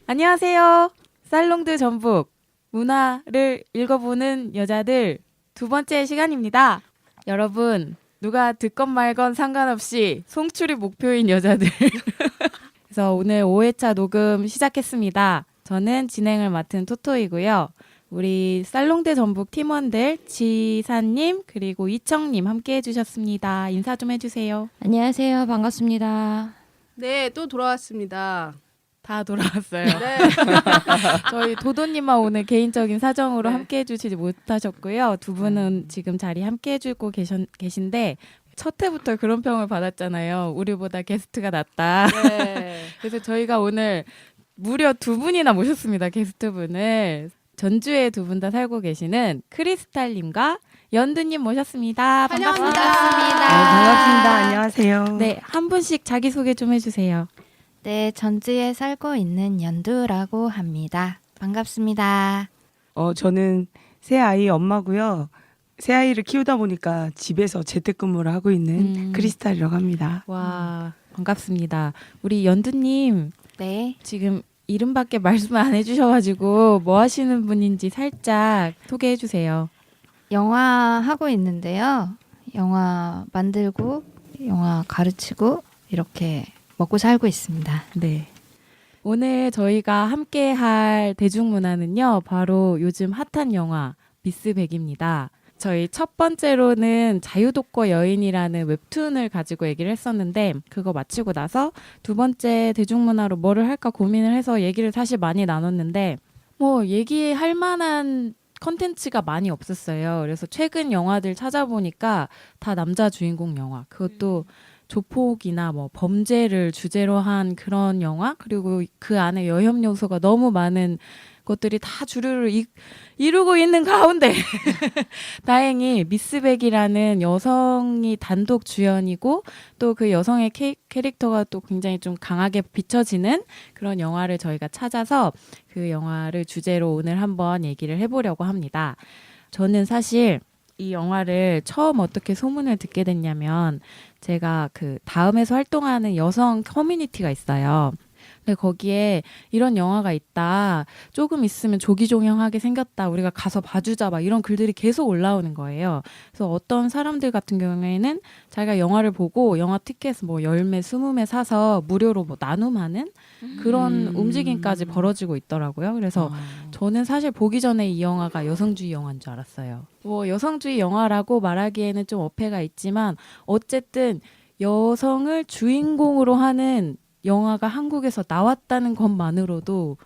안녕하세요. 살롱드 전북 문화를 읽어보는 여자들 두 번째 시간입니다. 여러분, 누가 듣건 말건 상관없이 송출이 목표인 여자들. 그래서 오늘 5회차 녹음 시작했습니다. 저는 진행을 맡은 토토이고요. 우리 살롱드 전북 팀원들 지사님 그리고 이청님 함께 해주셨습니다. 인사 좀 해주세요. 안녕하세요. 반갑습니다. 네, 또 돌아왔습니다. 다 돌아왔어요. 네. 저희 도도님만 오늘 개인적인 사정으로 네. 함께 해주시지 못하셨고요. 두 분은 지금 자리 함께 해주고 계신데 첫 회부터 그런 평을 받았잖아요. 우리보다 게스트가 낫다. 네. 그래서 저희가 오늘 무려 두 분이나 모셨습니다. 게스트분을. 전주에 두 분 다 살고 계시는 크리스탈님과 연두님 모셨습니다. 환영합니다. 반갑습니다. 안녕하세요. 네, 한 분씩 자기소개 좀 해주세요. 네, 전주에 살고 있는 연두라고 합니다. 반갑습니다. 저는 새 아이 엄마고요. 새 아이를 키우다 보니까 집에서 재택근무를 하고 있는 크리스탈이라고 합니다. 와, 반갑습니다. 우리 연두님. 네, 지금 이름밖에 말씀 안 해주셔가지고 뭐 하시는 분인지 살짝 소개해 주세요. 영화 하고 있는데요. 영화 만들고 영화 가르치고 이렇게 먹고 살고 있습니다. 네. 오늘 저희가 함께 할 대중문화는요. 바로 요즘 핫한 영화 미스백입니다. 저희 첫 번째로는 자유독거 여인이라는 웹툰을 가지고 얘기를 했었는데 그거 마치고 나서 두 번째 대중문화로 뭐를 할까 고민을 해서 얘기를 사실 많이 나눴는데 뭐 얘기할 만한 컨텐츠가 많이 없었어요. 그래서 최근 영화들 찾아보니까 다 남자 주인공 영화. 그것도 조폭이나 뭐 범죄를 주제로 한 그런 영화 그리고 그 안에 여혐 요소가 너무 많은 것들이 다 주류를 이루고 있는 가운데 다행히 미스백이라는 여성이 단독 주연이고 또 그 여성의 캐릭터가 또 굉장히 좀 강하게 비춰지는 그런 영화를 저희가 찾아서 그 영화를 주제로 오늘 한번 얘기를 해보려고 합니다. 저는 사실 이 영화를 처음 어떻게 소문을 듣게 됐냐면 제가 그 다음에서 활동하는 여성 커뮤니티가 있어요. 근데 거기에 이런 영화가 있다. 조금 있으면 조기종영하게 생겼다. 우리가 가서 봐주자. 막 이런 글들이 계속 올라오는 거예요. 그래서 어떤 사람들 같은 경우에는 자기가 영화를 보고 영화 티켓 뭐 10매, 20매 사서 무료로 뭐 나눔하는 그런 움직임까지 벌어지고 있더라고요. 그래서 저는 사실 보기 전에 이 영화가 여성주의 영화인 줄 알았어요. 뭐 여성주의 영화라고 말하기에는 좀 어폐가 있지만 어쨌든 여성을 주인공으로 하는 영화가 한국에서 나왔다는 것만으로도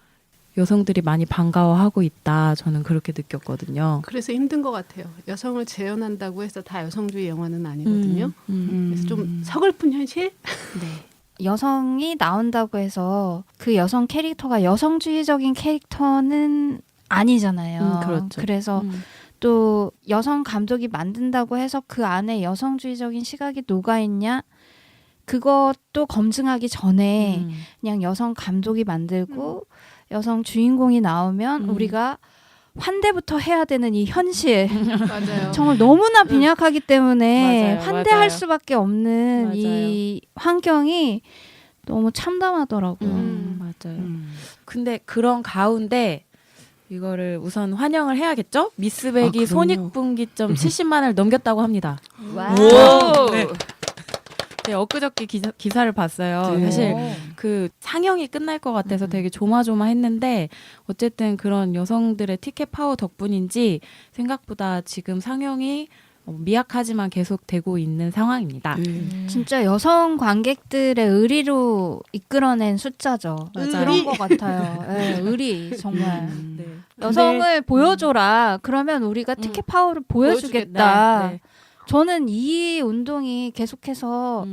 여성들이 많이 반가워하고 있다. 저는 그렇게 느꼈거든요. 그래서 힘든 것 같아요. 여성을 재현한다고 해서 다 여성주의 영화는 아니거든요. 그래서 좀 서글픈 현실? 네. 여성이 나온다고 해서 그 여성 캐릭터가 여성주의적인 캐릭터는 아니잖아요. 그렇죠. 그래서 또 여성 감독이 만든다고 해서 그 안에 여성주의적인 시각이 녹아있냐? 그것도 검증하기 전에 그냥 여성 감독이 만들고 여성 주인공이 나오면 우리가 환대부터 해야 되는 이 현실 맞아요. 정말 너무나 빈약하기 때문에 맞아요, 환대할 맞아요. 수밖에 없는 맞아요. 이 환경이 너무 참담하더라고요. 맞아요. 근데 그런 가운데 이거를 우선 환영을 해야겠죠? 미스백이 그럼요. 손익분기점 70만을 넘겼다고 합니다. 와우. 네. 네, 엊그저께 기사를 봤어요. 네. 사실 그 상영이 끝날 것 같아서 되게 조마조마했는데 어쨌든 그런 여성들의 티켓 파워 덕분인지 생각보다 지금 상영이 미약하지만 계속되고 있는 상황입니다. 진짜 여성 관객들의 의리로 이끌어낸 숫자죠. 맞아요. 그런 것 같아요. 네, 의리 정말. 네. 여성을 보여줘라. 그러면 우리가 티켓 파워를 보여주겠다. 네. 저는 이 운동이 계속해서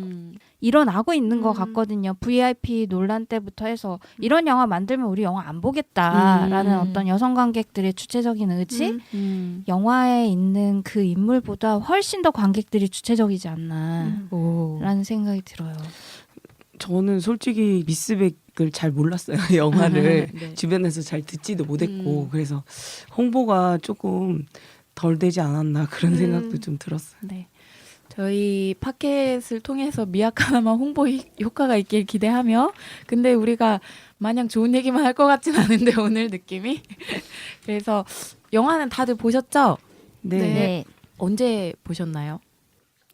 일어나고 있는 것 같거든요. VIP 논란 때부터 해서 이런 영화 만들면 우리 영화 안 보겠다라는 어떤 여성 관객들의 주체적인 의지, 영화에 있는 그 인물보다 훨씬 더 관객들이 주체적이지 않나라는 생각이 들어요. 저는 솔직히 미스백을 잘 몰랐어요. 영화를 네. 주변에서 잘 듣지도 못했고 그래서 홍보가 조금 덜 되지 않았나 그런 생각도 좀 들었어요. 네. 저희 팟캐스트를 통해서 미약하나마 홍보 효과가 있길 기대하며 근데 우리가 마냥 좋은 얘기만 할 것 같진 않은데 오늘 느낌이. 그래서 영화는 다들 보셨죠? 네. 네. 언제 보셨나요?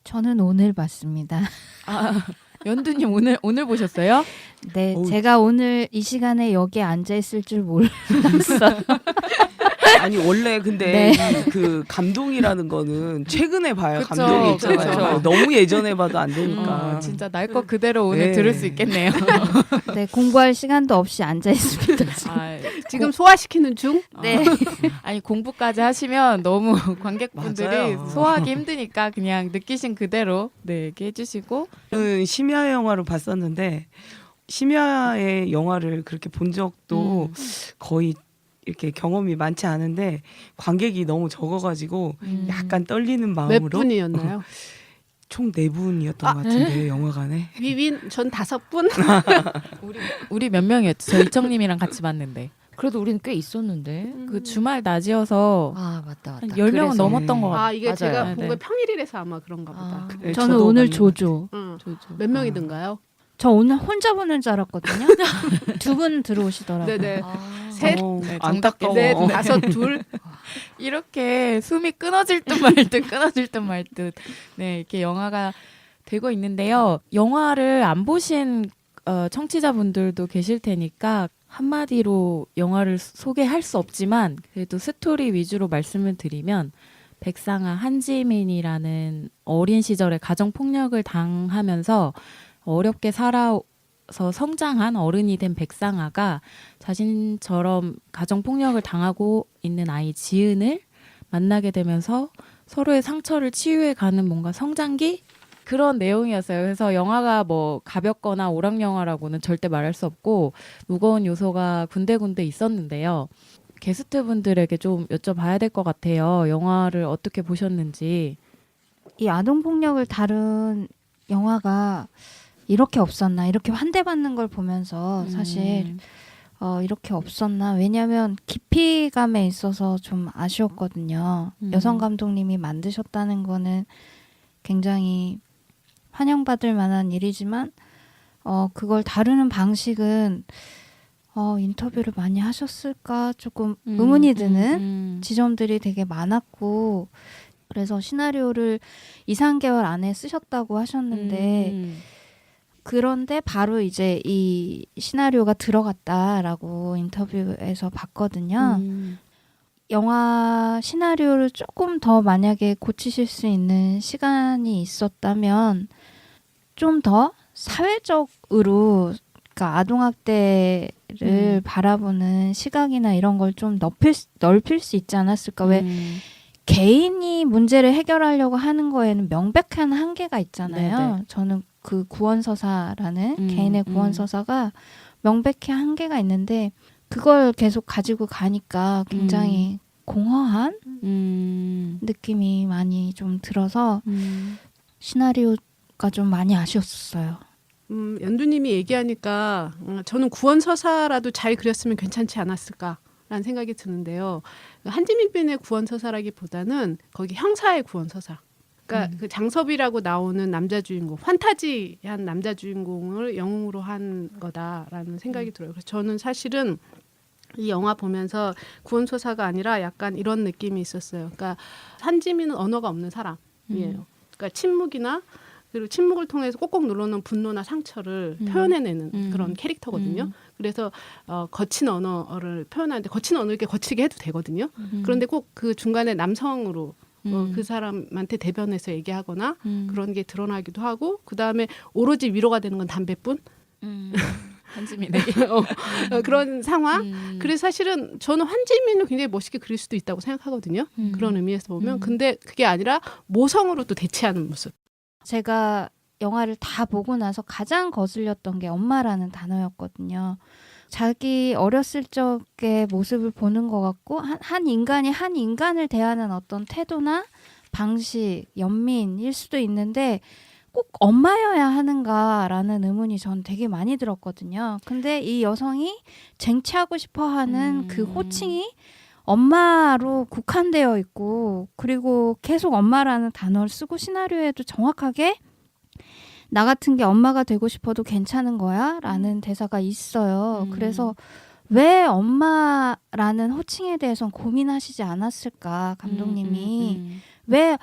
저는 오늘 봤습니다. 아, 연두님 오늘 보셨어요? 네, 어우. 제가 오늘 이 시간에 여기에 앉아 있을 줄 몰랐어요. 아니 원래 근데 네. 그 감동이라는 거는 최근에 봐야 그쵸, 감동이 있잖아요. 그쵸. 너무 예전에 봐도 안 되니까. 진짜 날 것 그대로 오늘 네. 들을 수 있겠네요. 네, 공부할 시간도 없이 앉아 있습니다. 아, 지금 소화시키는 중. 네. 아니 공부까지 하시면 너무 관객분들이 맞아요. 소화하기 힘드니까 그냥 느끼신 그대로 네 얘기해 주시고. 저는 심야 영화로 봤었는데 심야의 영화를 그렇게 본 적도 거의 이렇게 경험이 많지 않은데 관객이 너무 적어가지고 약간 떨리는 몇 마음으로 분이었나요? 총 4분이었던 것 같은데 영화관에. 위윈 전 5분. 우리 몇 명이었죠? 저 이청님이랑 같이 봤는데 그래도 우리는 꽤 있었는데. 그 주말 낮이어서 아 맞다. 한 10명은 그래서. 넘었던 것 같아요. 아 이게 맞아요. 제가 네, 본 네. 거 평일이라서 아마 그런가 보다. 아, 네, 저는 저도 오늘 봤는데. 조조. 응. 조조. 몇 명이든가요? 저 오늘 혼자 보는 줄 알았거든요. 2분 들어오시더라고요. 네네. 아, 셋, 네, 안타까워. 넷, 5, 2. 이렇게 숨이 끊어질 듯 말 듯 끊어질 듯 말 듯 네 이렇게 영화가 되고 있는데요. 영화를 안 보신 청취자분들도 계실 테니까 한마디로 영화를 소개할 수 없지만 그래도 스토리 위주로 말씀을 드리면 백상아 한지민이라는 어린 시절에 가정폭력을 당하면서 어렵게 살아서 성장한 어른이 된 백상아가 자신처럼 가정폭력을 당하고 있는 아이 지은을 만나게 되면서 서로의 상처를 치유해가는 뭔가 성장기? 그런 내용이었어요. 그래서 영화가 뭐 가볍거나 오락 영화라고는 절대 말할 수 없고 무거운 요소가 군데군데 있었는데요. 게스트분들에게 좀 여쭤봐야 될 것 같아요. 영화를 어떻게 보셨는지. 이 아동폭력을 다룬 영화가 이렇게 없었나, 이렇게 환대받는 걸 보면서 사실 이렇게 없었나. 왜냐하면 깊이감에 있어서 좀 아쉬웠거든요. 여성 감독님이 만드셨다는 거는 굉장히 환영받을 만한 일이지만 그걸 다루는 방식은 인터뷰를 많이 하셨을까 조금 의문이 드는 지점들이 되게 많았고 그래서 시나리오를 2-3개월 안에 쓰셨다고 하셨는데 그런데 바로 이제 이 시나리오가 들어갔다라고 인터뷰에서 봤거든요. 영화 시나리오를 조금 더 만약에 고치실 수 있는 시간이 있었다면 좀 더 사회적으로 그러니까 아동학대를 바라보는 시각이나 이런 걸 좀 넓힐 수 있지 않았을까. 왜 개인이 문제를 해결하려고 하는 거에는 명백한 한계가 있잖아요. 네네. 저는 그 구원서사라는 개인의 구원서사가 명백히 한계가 있는데 그걸 계속 가지고 가니까 굉장히 공허한 느낌이 많이 좀 들어서 시나리오가 좀 많이 아쉬웠어요. 연두님이 얘기하니까 저는 구원서사라도 잘 그렸으면 괜찮지 않았을까라는 생각이 드는데요. 한지민빈의 구원서사라기보다는 거기 형사의 구원서사. 그러니까 그 장섭이라고 나오는 남자 주인공, 판타지한 남자 주인공을 영웅으로 한 거다라는 생각이 들어요. 그래서 저는 사실은 이 영화 보면서 구원서사가 아니라 약간 이런 느낌이 있었어요. 그러니까 한지민은 언어가 없는 사람이에요. 그러니까 침묵이나 그리고 침묵을 통해서 꼭꼭 눌러놓은 분노나 상처를 표현해내는 그런 캐릭터거든요. 그래서 거친 언어를 표현하는데 거친 언어를 이렇게 거치게 해도 되거든요. 그런데 꼭 그 중간에 남성으로 그 사람한테 대변해서 얘기하거나 그런 게 드러나기도 하고 그 다음에 오로지 위로가 되는 건 담배뿐. 한지민에게 그런 상황. 그래서 사실은 저는 한지민을 굉장히 멋있게 그릴 수도 있다고 생각하거든요. 그런 의미에서 보면. 근데 그게 아니라 모성으로 또 대체하는 모습. 제가 영화를 다 보고 나서 가장 거슬렸던 게 엄마라는 단어였거든요. 자기 어렸을 적의 모습을 보는 것 같고 한 인간이 한 인간을 대하는 어떤 태도나 방식, 연민일 수도 있는데 꼭 엄마여야 하는가라는 의문이 전 되게 많이 들었거든요. 근데 이 여성이 쟁취하고 싶어하는 그 호칭이 엄마로 국한되어 있고 그리고 계속 엄마라는 단어를 쓰고 시나리오에도 정확하게 나 같은 게 엄마가 되고 싶어도 괜찮은 거야? 라는 대사가 있어요. 그래서 왜 엄마라는 호칭에 대해서 고민하시지 않았을까, 감독님이. 왜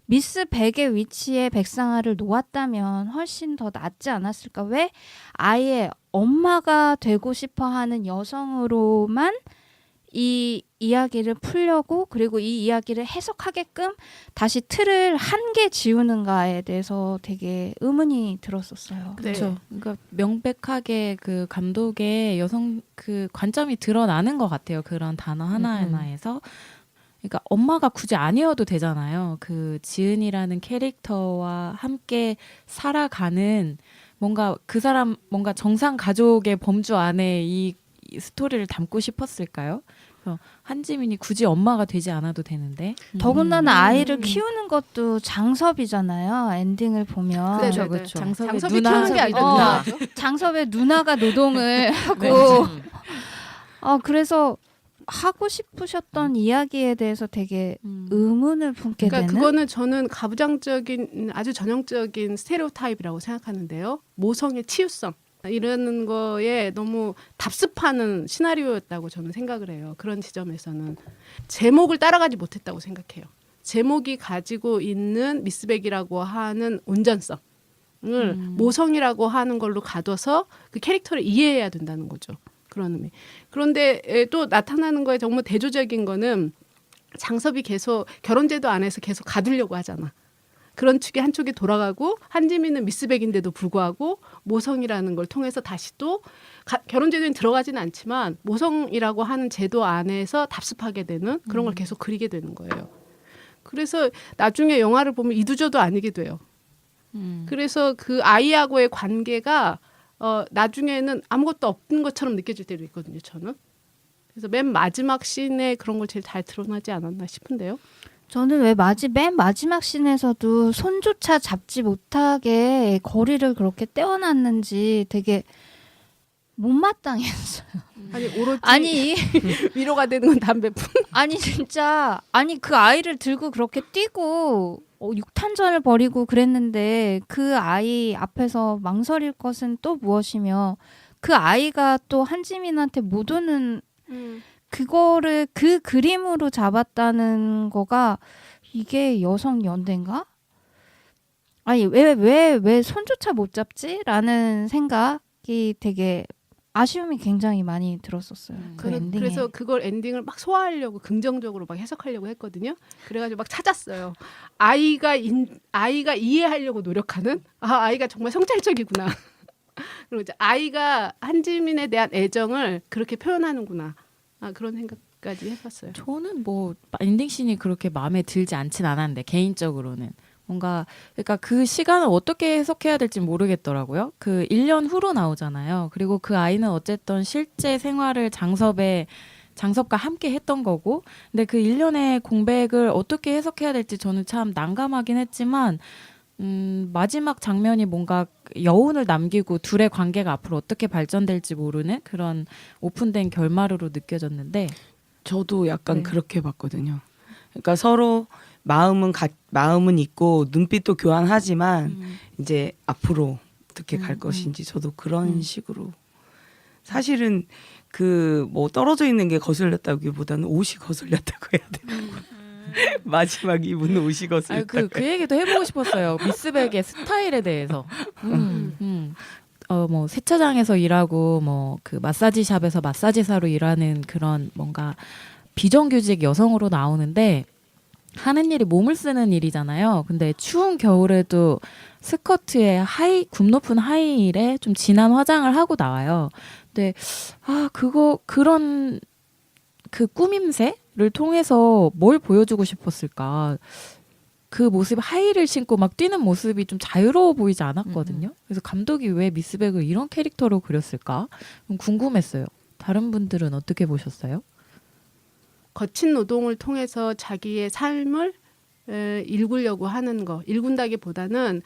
미스 백의 위치에 백상아를 놓았다면 훨씬 더 낫지 않았을까? 왜 아예 엄마가 되고 싶어 하는 여성으로만 이 이야기를 풀려고, 그리고 이 이야기를 해석하게끔 다시 틀을 한 개 지우는가에 대해서 되게 의문이 들었었어요. 그렇죠. 그러니까 명백하게 그 감독의 여성 그 관점이 드러나는 것 같아요. 그런 단어 하나하나에서. 그러니까 엄마가 굳이 아니어도 되잖아요. 그 지은이라는 캐릭터와 함께 살아가는 뭔가 그 사람 뭔가 정상 가족의 범주 안에 이 스토리를 담고 싶었을까요? 그래서 한지민이 굳이 엄마가 되지 않아도 되는데. 더군다나 아이를 키우는 것도 장섭이잖아요. 엔딩을 보면. 그렇죠, 그렇죠. 장섭이 누나. 키우는 게 아니라 어. 누나죠. 장섭의 누나가 노동을 하고 네. 그래서 하고 싶으셨던 이야기에 대해서 되게 의문을 품게 그러니까 되는. 그거는 저는 가부장적인 아주 전형적인 스테레오타입이라고 생각하는데요. 모성의 치유성 이러는 거에 너무 답습하는 시나리오였다고 저는 생각을 해요. 그런 지점에서는 제목을 따라가지 못했다고 생각해요. 제목이 가지고 있는 미스백이라고 하는 온전성을 모성이라고 하는 걸로 가둬서 그 캐릭터를 이해해야 된다는 거죠. 그런 의미. 그런데 또 나타나는 거에 정말 대조적인 거는 장섭이 계속 결혼제도 안에서 계속 가두려고 하잖아. 그런 축이 한쪽이 돌아가고 한지민은 미스백인데도 불구하고 모성이라는 걸 통해서 다시 또 결혼제도에 들어가지는 않지만 모성이라고 하는 제도 안에서 답습하게 되는 그런 걸 계속 그리게 되는 거예요. 그래서 나중에 영화를 보면 이두저도 아니게 돼요. 그래서 그 아이하고의 관계가 나중에는 아무것도 없는 것처럼 느껴질 때도 있거든요. 저는. 그래서 맨 마지막 씬에 그런 걸 제일 잘 드러나지 않았나 싶은데요. 저는 왜 맨 마지막 씬에서도 손조차 잡지 못하게 거리를 그렇게 떼어놨는지 되게 못마땅했어요. 아니 오로지 아니 위로가 되는 건 담배뿐. 아니 진짜 아니 그 아이를 들고 그렇게 뛰고 육탄전을 벌이고 그랬는데 그 아이 앞에서 망설일 것은 또 무엇이며 그 아이가 또 한지민한테 못 오는 그거를 그 그림으로 잡았다는 거가 이게 여성 연대인가? 아니 왜 손조차 못 잡지?라는 생각이 되게 아쉬움이 굉장히 많이 들었었어요. 그 엔딩에. 그래서 그걸 엔딩을 막 소화하려고 긍정적으로 막 해석하려고 했거든요. 그래가지고 막 찾았어요. 아이가 이해하려고 노력하는 아이가 정말 성찰적이구나. 그리고 이제 아이가 한지민에 대한 애정을 그렇게 표현하는구나. 그런 생각까지 해봤어요. 저는 뭐 엔딩 씬이 그렇게 마음에 들지 않진 않았는데 개인적으로는 뭔가 그러니까 그 시간을 어떻게 해석해야 될지 모르겠더라고요. 그 1년 후로 나오잖아요. 그리고 그 아이는 어쨌든 실제 생활을 장섭과 함께 했던 거고 근데 그 1년의 공백을 어떻게 해석해야 될지 저는 참 난감하긴 했지만 마지막 장면이 뭔가 여운을 남기고 둘의 관계가 앞으로 어떻게 발전될지 모르는 그런 오픈된 결말으로 느껴졌는데 저도 약간 네. 그렇게 봤거든요. 그러니까 서로 마음은 있고 눈빛도 교환하지만 이제 앞으로 어떻게 갈 것인지 저도 그런 식으로 사실은 그 뭐 떨어져 있는 게 거슬렸다기보다는 옷이 거슬렸다고 해야 되나? 마지막 입은 옷이 거슬렸다고. 그 얘기도 해보고 싶었어요. 미스백의 스타일에 대해서. 뭐 세차장에서 일하고 뭐 그 마사지샵에서 마사지사로 일하는 그런 뭔가 비정규직 여성으로 나오는데 하는 일이 몸을 쓰는 일이잖아요. 근데 추운 겨울에도 스커트에 굽 높은 하이힐에 좀 진한 화장을 하고 나와요. 근데 그런 그 꾸밈새를 통해서 뭘 보여주고 싶었을까? 그 모습 하이힐을 신고 막 뛰는 모습이 좀 자유로워 보이지 않았거든요. 그래서 감독이 왜 미스백을 이런 캐릭터로 그렸을까? 좀 궁금했어요. 다른 분들은 어떻게 보셨어요? 거친 노동을 통해서 자기의 삶을 일구려고 하는 거, 일군다기보다는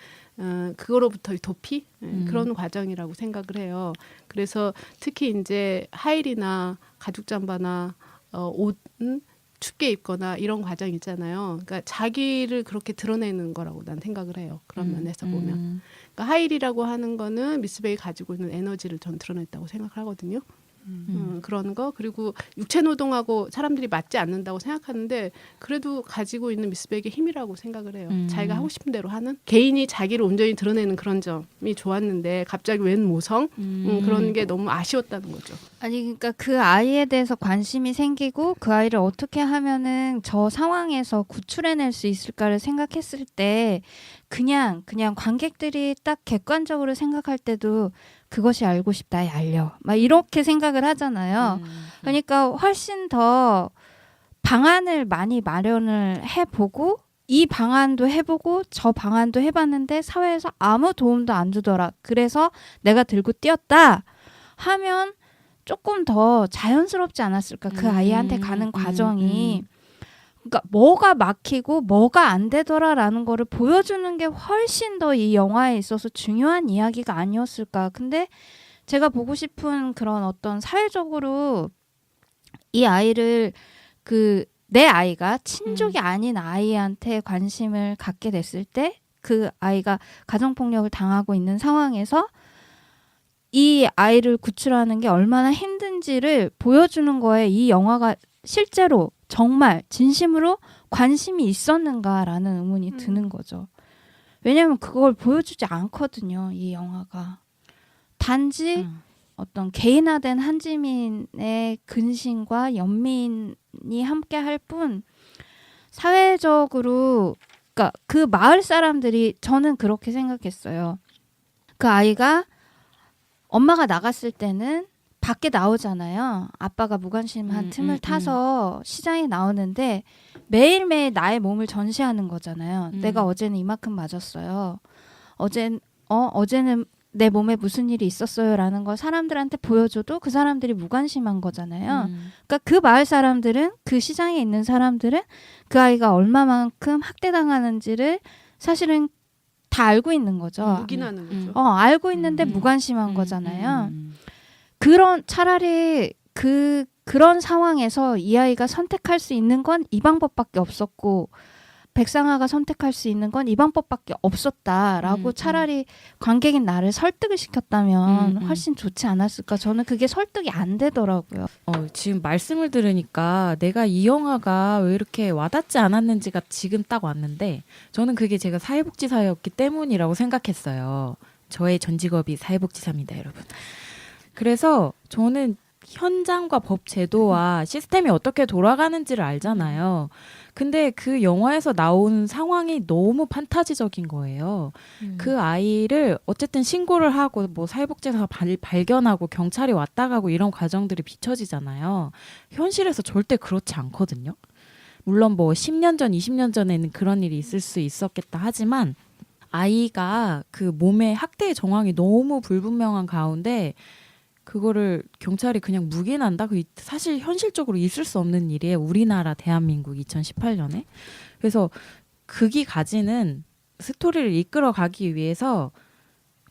그거로부터의 도피 그런 과정이라고 생각을 해요. 그래서 특히 이제 하일이나 가죽 잠바나 옷은 춥게 입거나 이런 과정 있잖아요. 그러니까 자기를 그렇게 드러내는 거라고 난 생각을 해요. 그런 면에서 보면. 그러니까 하일이라고 하는 거는 미스백이 가지고 있는 에너지를 전 드러냈다고 생각을 하거든요. 그런 거 그리고 육체 노동하고 사람들이 맞지 않는다고 생각하는데 그래도 가지고 있는 미스백의 힘이라고 생각을 해요. 자기가 하고 싶은 대로 하는 개인이 자기를 온전히 드러내는 그런 점이 좋았는데 갑자기 웬 모성 그런 게 너무 아쉬웠다는 거죠. 아니 그러니까 그 아이에 대해서 관심이 생기고 그 아이를 어떻게 하면은 저 상황에서 구출해낼 수 있을까를 생각했을 때 그냥 관객들이 딱 객관적으로 생각할 때도 그것이 알고 싶다에 알려 막 이렇게 생각을 하잖아요. 그러니까 훨씬 더 방안을 많이 마련을 해보고 이 방안도 해보고 저 방안도 해봤는데 사회에서 아무 도움도 안 주더라. 그래서 내가 들고 뛰었다 하면 조금 더 자연스럽지 않았을까. 그 아이한테 가는 과정이. 그러니까 뭐가 막히고 뭐가 안 되더라라는 거를 보여주는 게 훨씬 더 이 영화에 있어서 중요한 이야기가 아니었을까. 근데 제가 보고 싶은 그런 어떤 사회적으로 이 아이를 내 아이가 친족이 아닌 아이한테 관심을 갖게 됐을 때 그 아이가 가정폭력을 당하고 있는 상황에서 이 아이를 구출하는 게 얼마나 힘든지를 보여주는 거에 이 영화가 실제로 정말 진심으로 관심이 있었는가라는 의문이 드는 거죠. 왜냐하면 그걸 보여주지 않거든요. 이 영화가. 단지 어떤 개인화된 한지민의 근심과 연민이 함께 할 뿐 사회적으로 그러니까 그 마을 사람들이 저는 그렇게 생각했어요. 그 아이가 엄마가 나갔을 때는 밖에 나오잖아요. 아빠가 무관심한 틈을 타서 시장에 나오는데 매일매일 나의 몸을 전시하는 거잖아요. 내가 어제는 이만큼 맞았어요. 어제는 내 몸에 무슨 일이 있었어요라는 걸 사람들한테 보여줘도 그 사람들이 무관심한 거잖아요. 그러니까 그 마을 사람들은 그 시장에 있는 사람들은 그 아이가 얼마만큼 학대당하는지를 사실은 다 알고 있는 거죠. 묵인하는 거죠. 알고 있는데 무관심한 거잖아요. 차라리 그런 상황에서 이 아이가 선택할 수 있는 건 이 방법밖에 없었고 백상아가 선택할 수 있는 건 이 방법밖에 없었다라고 차라리 관객인 나를 설득을 시켰다면 훨씬 좋지 않았을까. 저는 그게 설득이 안 되더라고요. 지금 말씀을 들으니까 내가 이 영화가 왜 이렇게 와닿지 않았는지가 지금 딱 왔는데 저는 그게 제가 사회복지사였기 때문이라고 생각했어요. 저의 전 직업이 사회복지사입니다, 여러분. 그래서 저는 현장과 법 제도와 시스템이 어떻게 돌아가는지를 알잖아요. 근데 그 영화에서 나온 상황이 너무 판타지적인 거예요. 그 아이를 어쨌든 신고를 하고 뭐 사회복지사가 발견하고 경찰이 왔다 가고 이런 과정들이 비춰지잖아요. 현실에서 절대 그렇지 않거든요. 물론 뭐 10년 전, 20년 전에는 그런 일이 있을 수 있었겠다 하지만 아이가 그 몸의 학대의 정황이 너무 불분명한 가운데 그거를 경찰이 그냥 묵인한다? 그 사실 현실적으로 있을 수 없는 일이에요. 우리나라 대한민국 2018년에. 그래서 극이 가지는 스토리를 이끌어 가기 위해서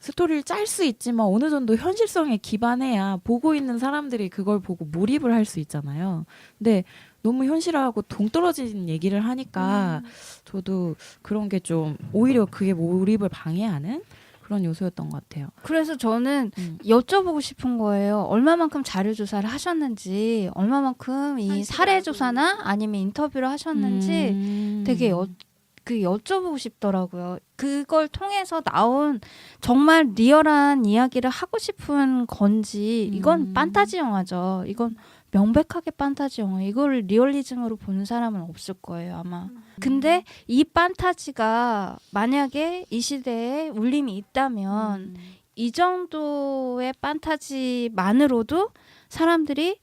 스토리를 짤 수 있지만 어느 정도 현실성에 기반해야 보고 있는 사람들이 그걸 보고 몰입을 할 수 있잖아요. 근데 너무 현실하고 동떨어진 얘기를 하니까 저도 그런 게 좀 오히려 그게 몰입을 방해하는 그런 요소였던 것 같아요. 그래서 저는 여쭤보고 싶은 거예요. 얼마만큼 자료 조사를 하셨는지, 얼마만큼 이 사례 조사나 아니면 인터뷰를 하셨는지 되게 여쭤보고 싶더라고요. 그걸 통해서 나온 정말 리얼한 이야기를 하고 싶은 건지, 이건 판타지 영화죠. 이건 명백하게 판타지 영화. 이걸 리얼리즘으로 보는 사람은 없을 거예요, 아마. 근데 이 판타지가 만약에 이 시대에 울림이 있다면 이 정도의 판타지만으로도 사람들이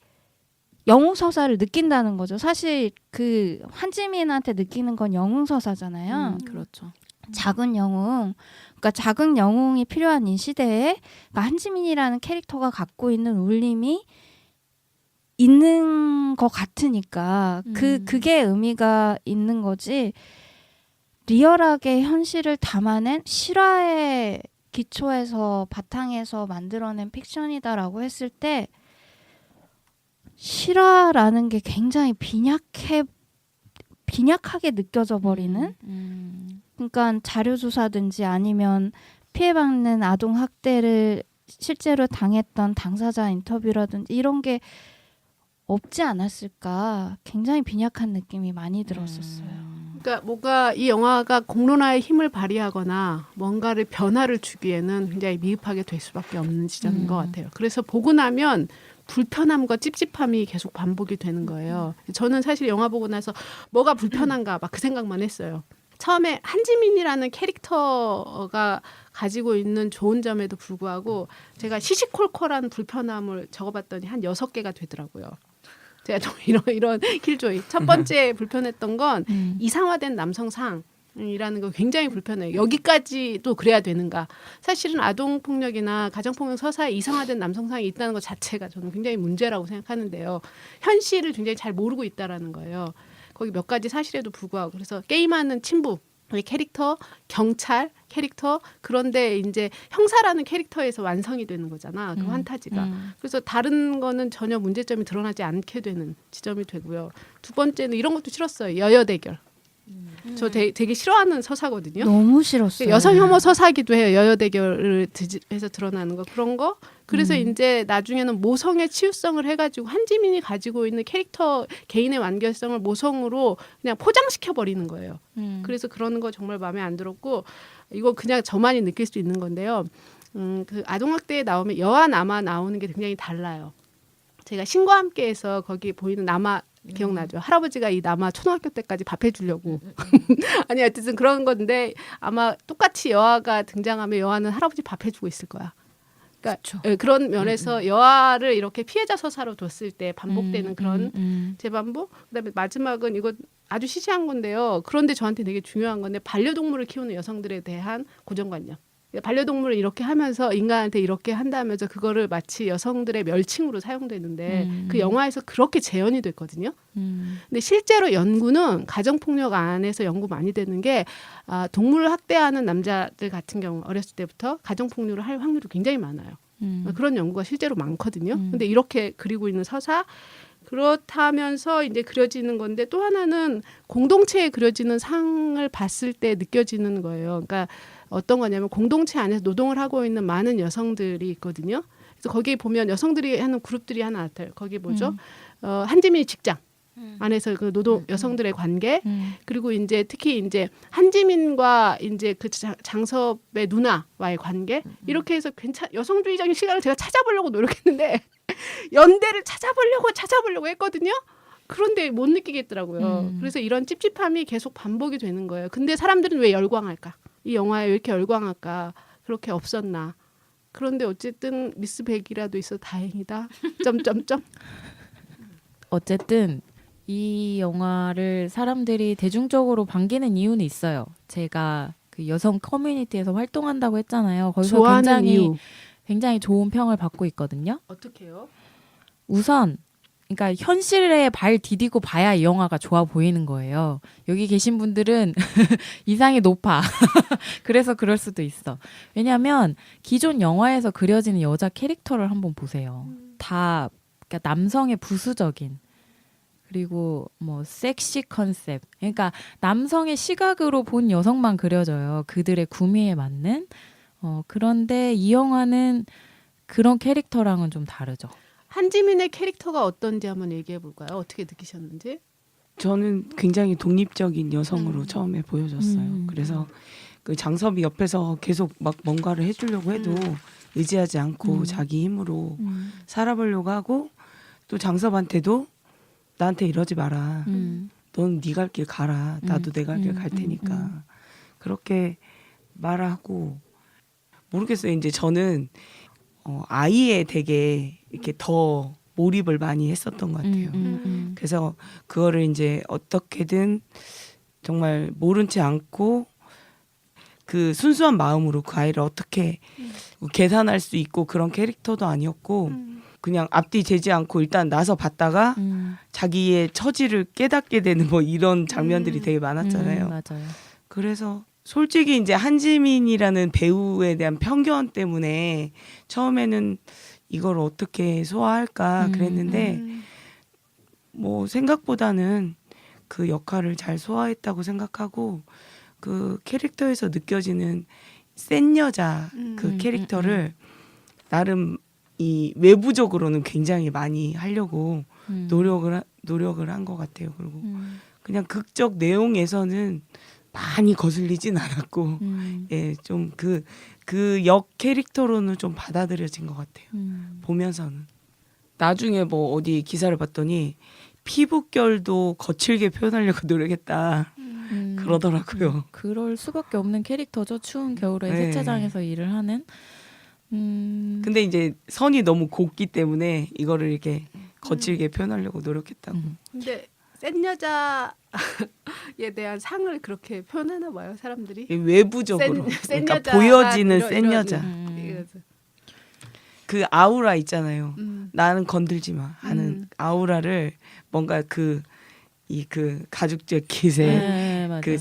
영웅서사를 느낀다는 거죠. 사실 그 한지민한테 느끼는 건 영웅서사잖아요. 그렇죠. 작은 영웅. 그러니까 작은 영웅이 필요한 이 시대에 그러니까 한지민이라는 캐릭터가 갖고 있는 울림이 있는 것 같으니까 그게 의미가 있는 거지. 리얼하게 현실을 담아낸 실화의 기초에서 바탕에서 만들어낸 픽션이다라고 했을 때 실화라는 게 굉장히 빈약하게 느껴져 버리는. 그러니까 자료 조사든지 아니면 피해받는 아동 학대를 실제로 당했던 당사자 인터뷰라든지 이런 게 없지 않았을까. 굉장히 빈약한 느낌이 많이 들었었어요. 그러니까 뭔가 이 영화가 공론화의 힘을 발휘하거나 뭔가를 변화를 주기에는 굉장히 미흡하게 될 수밖에 없는 지점인 것 같아요. 그래서 보고 나면 불편함과 찝찝함이 계속 반복이 되는 거예요. 저는 사실 영화 보고 나서 뭐가 불편한가 막 그 생각만 했어요. 처음에 한지민이라는 캐릭터가 가지고 있는 좋은 점에도 불구하고 제가 시시콜콜한 불편함을 적어봤더니 한 6개가 되더라고요. 제가 좀 이런 킬조이. 첫 번째 불편했던 건 이상화된 남성상이라는 거 굉장히 불편해요. 여기까지도 그래야 되는가. 사실은 아동폭력이나 가정폭력 서사에 이상화된 남성상이 있다는 것 자체가 저는 굉장히 문제라고 생각하는데요. 현실을 굉장히 잘 모르고 있다라는 거예요. 거기 몇 가지 사실에도 불구하고. 그래서 게임하는 친부 캐릭터, 경찰 캐릭터, 그런데 이제 형사라는 캐릭터에서 완성이 되는 거잖아. 그 환타지가. 그래서 다른 거는 전혀 문제점이 드러나지 않게 되는 지점이 되고요. 두 번째는 이런 것도 싫었어요. 여여 대결. 저 되게 싫어하는 서사거든요. 너무 싫었어요. 여성 혐오 서사기도 해요. 여여 대결을 해서 드러나는 거 그런 거. 그래서 이제 나중에는 모성의 치유성을 해가지고 한지민이 가지고 있는 캐릭터 개인의 완결성을 모성으로 그냥 포장시켜 버리는 거예요. 그래서 그러는 거 정말 마음에 안 들었고 이거 그냥 저만이 느낄 수 있는 건데요. 그 아동학대에 나오면 여아 남아 나오는 게 굉장히 달라요. 제가 신과 함께해서 거기 보이는 남아 기억나죠? 할아버지가 이 남아 초등학교 때까지 밥 해주려고. 아니 어쨌든 그런 건데 아마 똑같이 여아가 등장하면 여아는 할아버지 밥 해주고 있을 거야. 그러니까 그런 면에서 여아를 이렇게 피해자 서사로 뒀을 때 반복되는 그런 재반복. 그다음에 마지막은 이거 아주 시시한 건데요. 그런데 저한테 되게 중요한 건데 반려동물을 키우는 여성들에 대한 고정관념. 반려동물을 이렇게 하면서 인간한테 이렇게 한다면서 그거를 마치 여성들의 멸칭으로 사용되는데 그 영화에서 그렇게 재현이 됐거든요. 근데 실제로 연구는 가정폭력 안에서 연구 많이 되는 게 동물을 학대하는 남자들 같은 경우 어렸을 때부터 가정폭력을 할 확률이 굉장히 많아요. 그런 연구가 실제로 많거든요. 근데 이렇게 그리고 있는 서사 그렇다면서 이제 그려지는 건데 또 하나는 공동체에 그려지는 상을 봤을 때 느껴지는 거예요. 그러니까 어떤 거냐면 공동체 안에서 노동을 하고 있는 많은 여성들이 있거든요. 그래서 거기 보면 여성들이 하는 그룹들이 하나 나타요. 거기 뭐죠? 한지민 직장 안에서 그 노동 여성들의 관계 그리고 이제 특히 이제 한지민과 이제 그 장섭의 누나와의 관계 이렇게 해서 여성주의적인 시각을 제가 찾아보려고 노력했는데 연대를 찾아보려고 했거든요. 그런데 못 느끼겠더라고요. 그래서 이런 찝찝함이 계속 반복이 되는 거예요. 근데 사람들은 왜 열광할까? 이 영화에 왜 이렇게 열광할까? 그렇게 없었나? 그런데 어쨌든 미스 백이라도 있어 다행이다. 점점점. 어쨌든 이 영화를 사람들이 대중적으로 반기는 이유는 있어요. 제가 그 여성 커뮤니티에서 활동한다고 했잖아요. 거기서 좋아하는 이유. 굉장히 좋은 평을 받고 있거든요. 어떻게요? 우선 그러니까 현실에 발 디디고 봐야 이 영화가 좋아 보이는 거예요. 여기 계신 분들은 이상이 높아. 그래서 그럴 수도 있어. 왜냐하면 기존 영화에서 그려지는 여자 캐릭터를 한번 보세요. 다 그러니까 남성의 부수적인 그리고 뭐 섹시 컨셉. 그러니까 남성의 시각으로 본 여성만 그려져요. 그들의 구미에 맞는. 그런데 이 영화는 그런 캐릭터랑은 좀 다르죠. 한지민의 캐릭터가 어떤지 한번 얘기해 볼까요? 어떻게 느끼셨는지? 저는 굉장히 독립적인 여성으로 처음에 보여줬어요. 그래서 그 장섭이 옆에서 계속 막 뭔가를 해주려고 해도 의지하지 않고 자기 힘으로 살아보려고 하고 또 장섭한테도 나한테 이러지 마라. 넌 네 갈 길 가라. 나도 내 갈 길 갈 테니까. 그렇게 말하고 모르겠어요. 이제 저는 아이에 되게 이렇게 더 몰입을 많이 했었던 것 같아요. 그래서 그거를 이제 어떻게든 정말 모른 채 않고 그 순수한 마음으로 그 아이를 어떻게 계산할 수 있고 그런 캐릭터도 아니었고 그냥 앞뒤 재지 않고 일단 나서 봤다가 자기의 처지를 깨닫게 되는 뭐 이런 장면들이 되게 많았잖아요. 맞아요. 그래서 솔직히 이제 한지민이라는 배우에 대한 편견 때문에 처음에는 이걸 어떻게 소화할까 그랬는데 뭐 생각보다는 그 역할을 잘 소화했다고 생각하고 그 캐릭터에서 느껴지는 센 여자 그 캐릭터를 나름 이 외부적으로는 굉장히 많이 하려고 노력을 한 것 같아요. 그리고 그냥 극적 내용에서는 많이 거슬리진 않았고 예, 좀 그 역 캐릭터로는 좀 받아들여진 것 같아요. 보면서는 나중에 뭐 어디 기사를 봤더니 피부결도 거칠게 표현하려고 노력했다 그러더라고요. 그럴 수밖에 없는 캐릭터죠. 추운 겨울에 네. 세차장에서 일을 하는. 근데 이제 선이 너무 곱기 때문에 이거를 이렇게 거칠게 표현하려고 노력했다고. 근데 센 여자에 대한 상을 그렇게 표현하나 봐요, 사람들이. 외부적으로 센 그러니까 여자, 보여지는 이런- 센 이런- 여자 이래서. 그 아우라 있잖아요. 음. 나는 건들지 마 하는 아우라를 뭔가 그 가죽 재킷에 네, 맞아. 그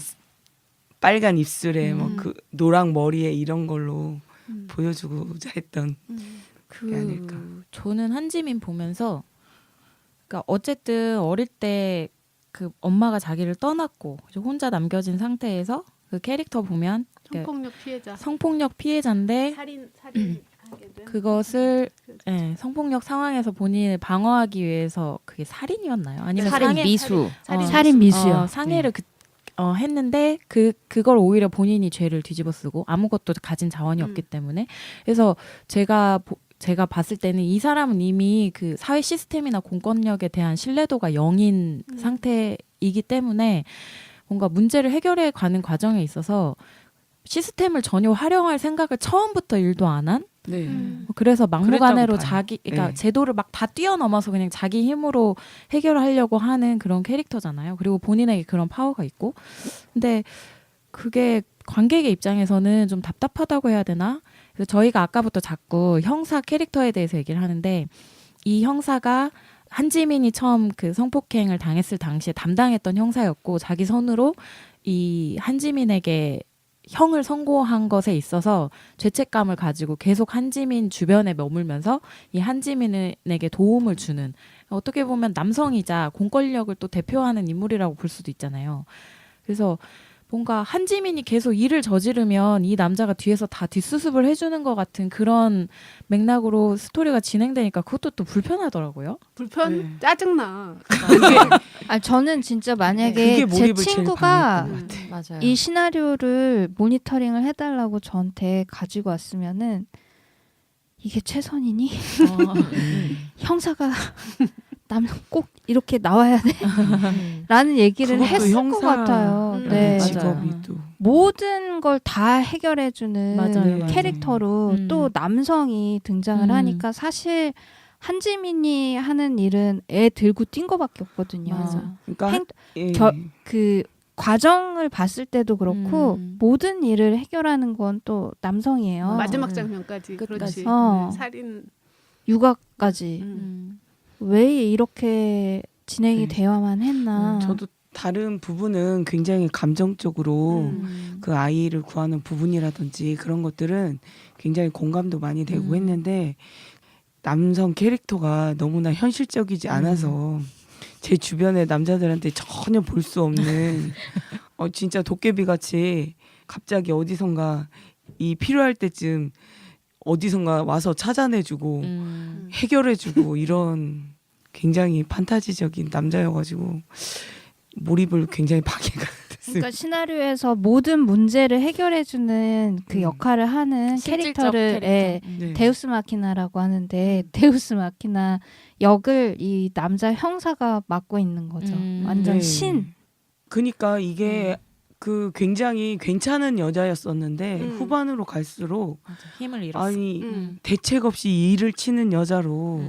빨간 입술에 뭐 그 노랑 머리에 이런 걸로 보여주고자 했던 게 아닐까. 저는 한지민 보면서 그러니까 어쨌든 어릴 때 그 엄마가 자기를 떠났고 이제 혼자 남겨진 상태에서 그 캐릭터 보면 성폭력 피해자, 성폭력 피해자인데 살인하게 된 그것을 성폭력 상황에서 본인을 방어하기 위해서 그게 살인이었나요? 아니면 살인 상해, 미수. 살인 미수요. 상해를 했는데 그걸 오히려 본인이 죄를 뒤집어쓰고 아무것도 가진 자원이 없기 때문에 그래서 제가 봤을 때는 이 사람은 이미 그 사회 시스템이나 공권력에 대한 신뢰도가 0인 상태이기 때문에 뭔가 문제를 해결해 가는 과정에 있어서 시스템을 전혀 활용할 생각을 처음부터 일도 안 한? 네. 그래서 막무가내로 그랬다고 봐요. 그러니까 네. 제도를 막 다 뛰어넘어서 그냥 자기 힘으로 해결하려고 하는 그런 캐릭터잖아요. 그리고 본인에게 그런 파워가 있고. 근데 그게 관객의 입장에서는 좀 답답하다고 해야 되나? 그래서 저희가 아까부터 자꾸 형사 캐릭터에 대해서 얘기를 하는데 이 형사가 한지민이 처음 그 성폭행을 당했을 당시에 담당했던 형사였고 자기 손으로 이 한지민에게 형을 선고한 것에 있어서 죄책감을 가지고 계속 한지민 주변에 머물면서 이 한지민에게 도움을 주는 어떻게 보면 남성이자 공권력을 또 대표하는 인물이라고 볼 수도 있잖아요. 그래서 뭔가 한지민이 계속 일을 저지르면 이 남자가 뒤에서 다 뒷수습을 해주는 것 같은 그런 맥락으로 스토리가 진행되니까 그것도 또 불편하더라고요. 불편 짜증나. 저는 진짜 그게 만약에 제 몰입을 제일 친구가 방해했던 것 같아. 맞아요. 이 시나리오를 모니터링을 해달라고 저한테 가지고 왔으면은 이게 최선이니? 형사가 남 꼭 이렇게 나와야 돼? 라는 얘기를 그것도 했을 것 형사 같아요. 네. 맞아요. 직업이 또 모든 걸 다 해결해주는 맞아요, 맞아요. 캐릭터로 또 남성이 등장을 하니까 사실 한지민이 하는 일은 애 들고 뛴 거밖에 없거든요. 맞아. 그러니까 행- 예. 그 과정을 봤을 때도 그렇고 모든 일을 해결하는 건 또 남성이에요. 마지막 장면까지 끝까지. 그렇지. 어. 살인. 육아까지 왜 이렇게 진행이 네. 되어야만 했나. 저도 다른 부분은 굉장히 감정적으로 그 아이를 구하는 부분이라든지 그런 것들은 굉장히 공감도 많이 되고 했는데 남성 캐릭터가 너무나 현실적이지 않아서 제 주변의 남자들한테 전혀 볼 수 없는 진짜 도깨비 같이 갑자기 어디선가 이 필요할 때쯤 어디선가 와서 찾아내주고 해결해주고 이런 굉장히 판타지적인 남자여가지고 몰입을 굉장히 방해가 됐어요. 그러니까 시나리오에서 모든 문제를 해결해주는 그 역할을 하는 실질적 캐릭터를 캐릭터. 네. 데우스 마키나라고 하는데 데우스 마키나 역을 이 남자 형사가 맡고 있는 거죠. 완전 네. 신. 그러니까 이게 그 굉장히 괜찮은 여자였었는데 후반으로 갈수록 힘을 잃었어. 아니 대책 없이 일을 치는 여자로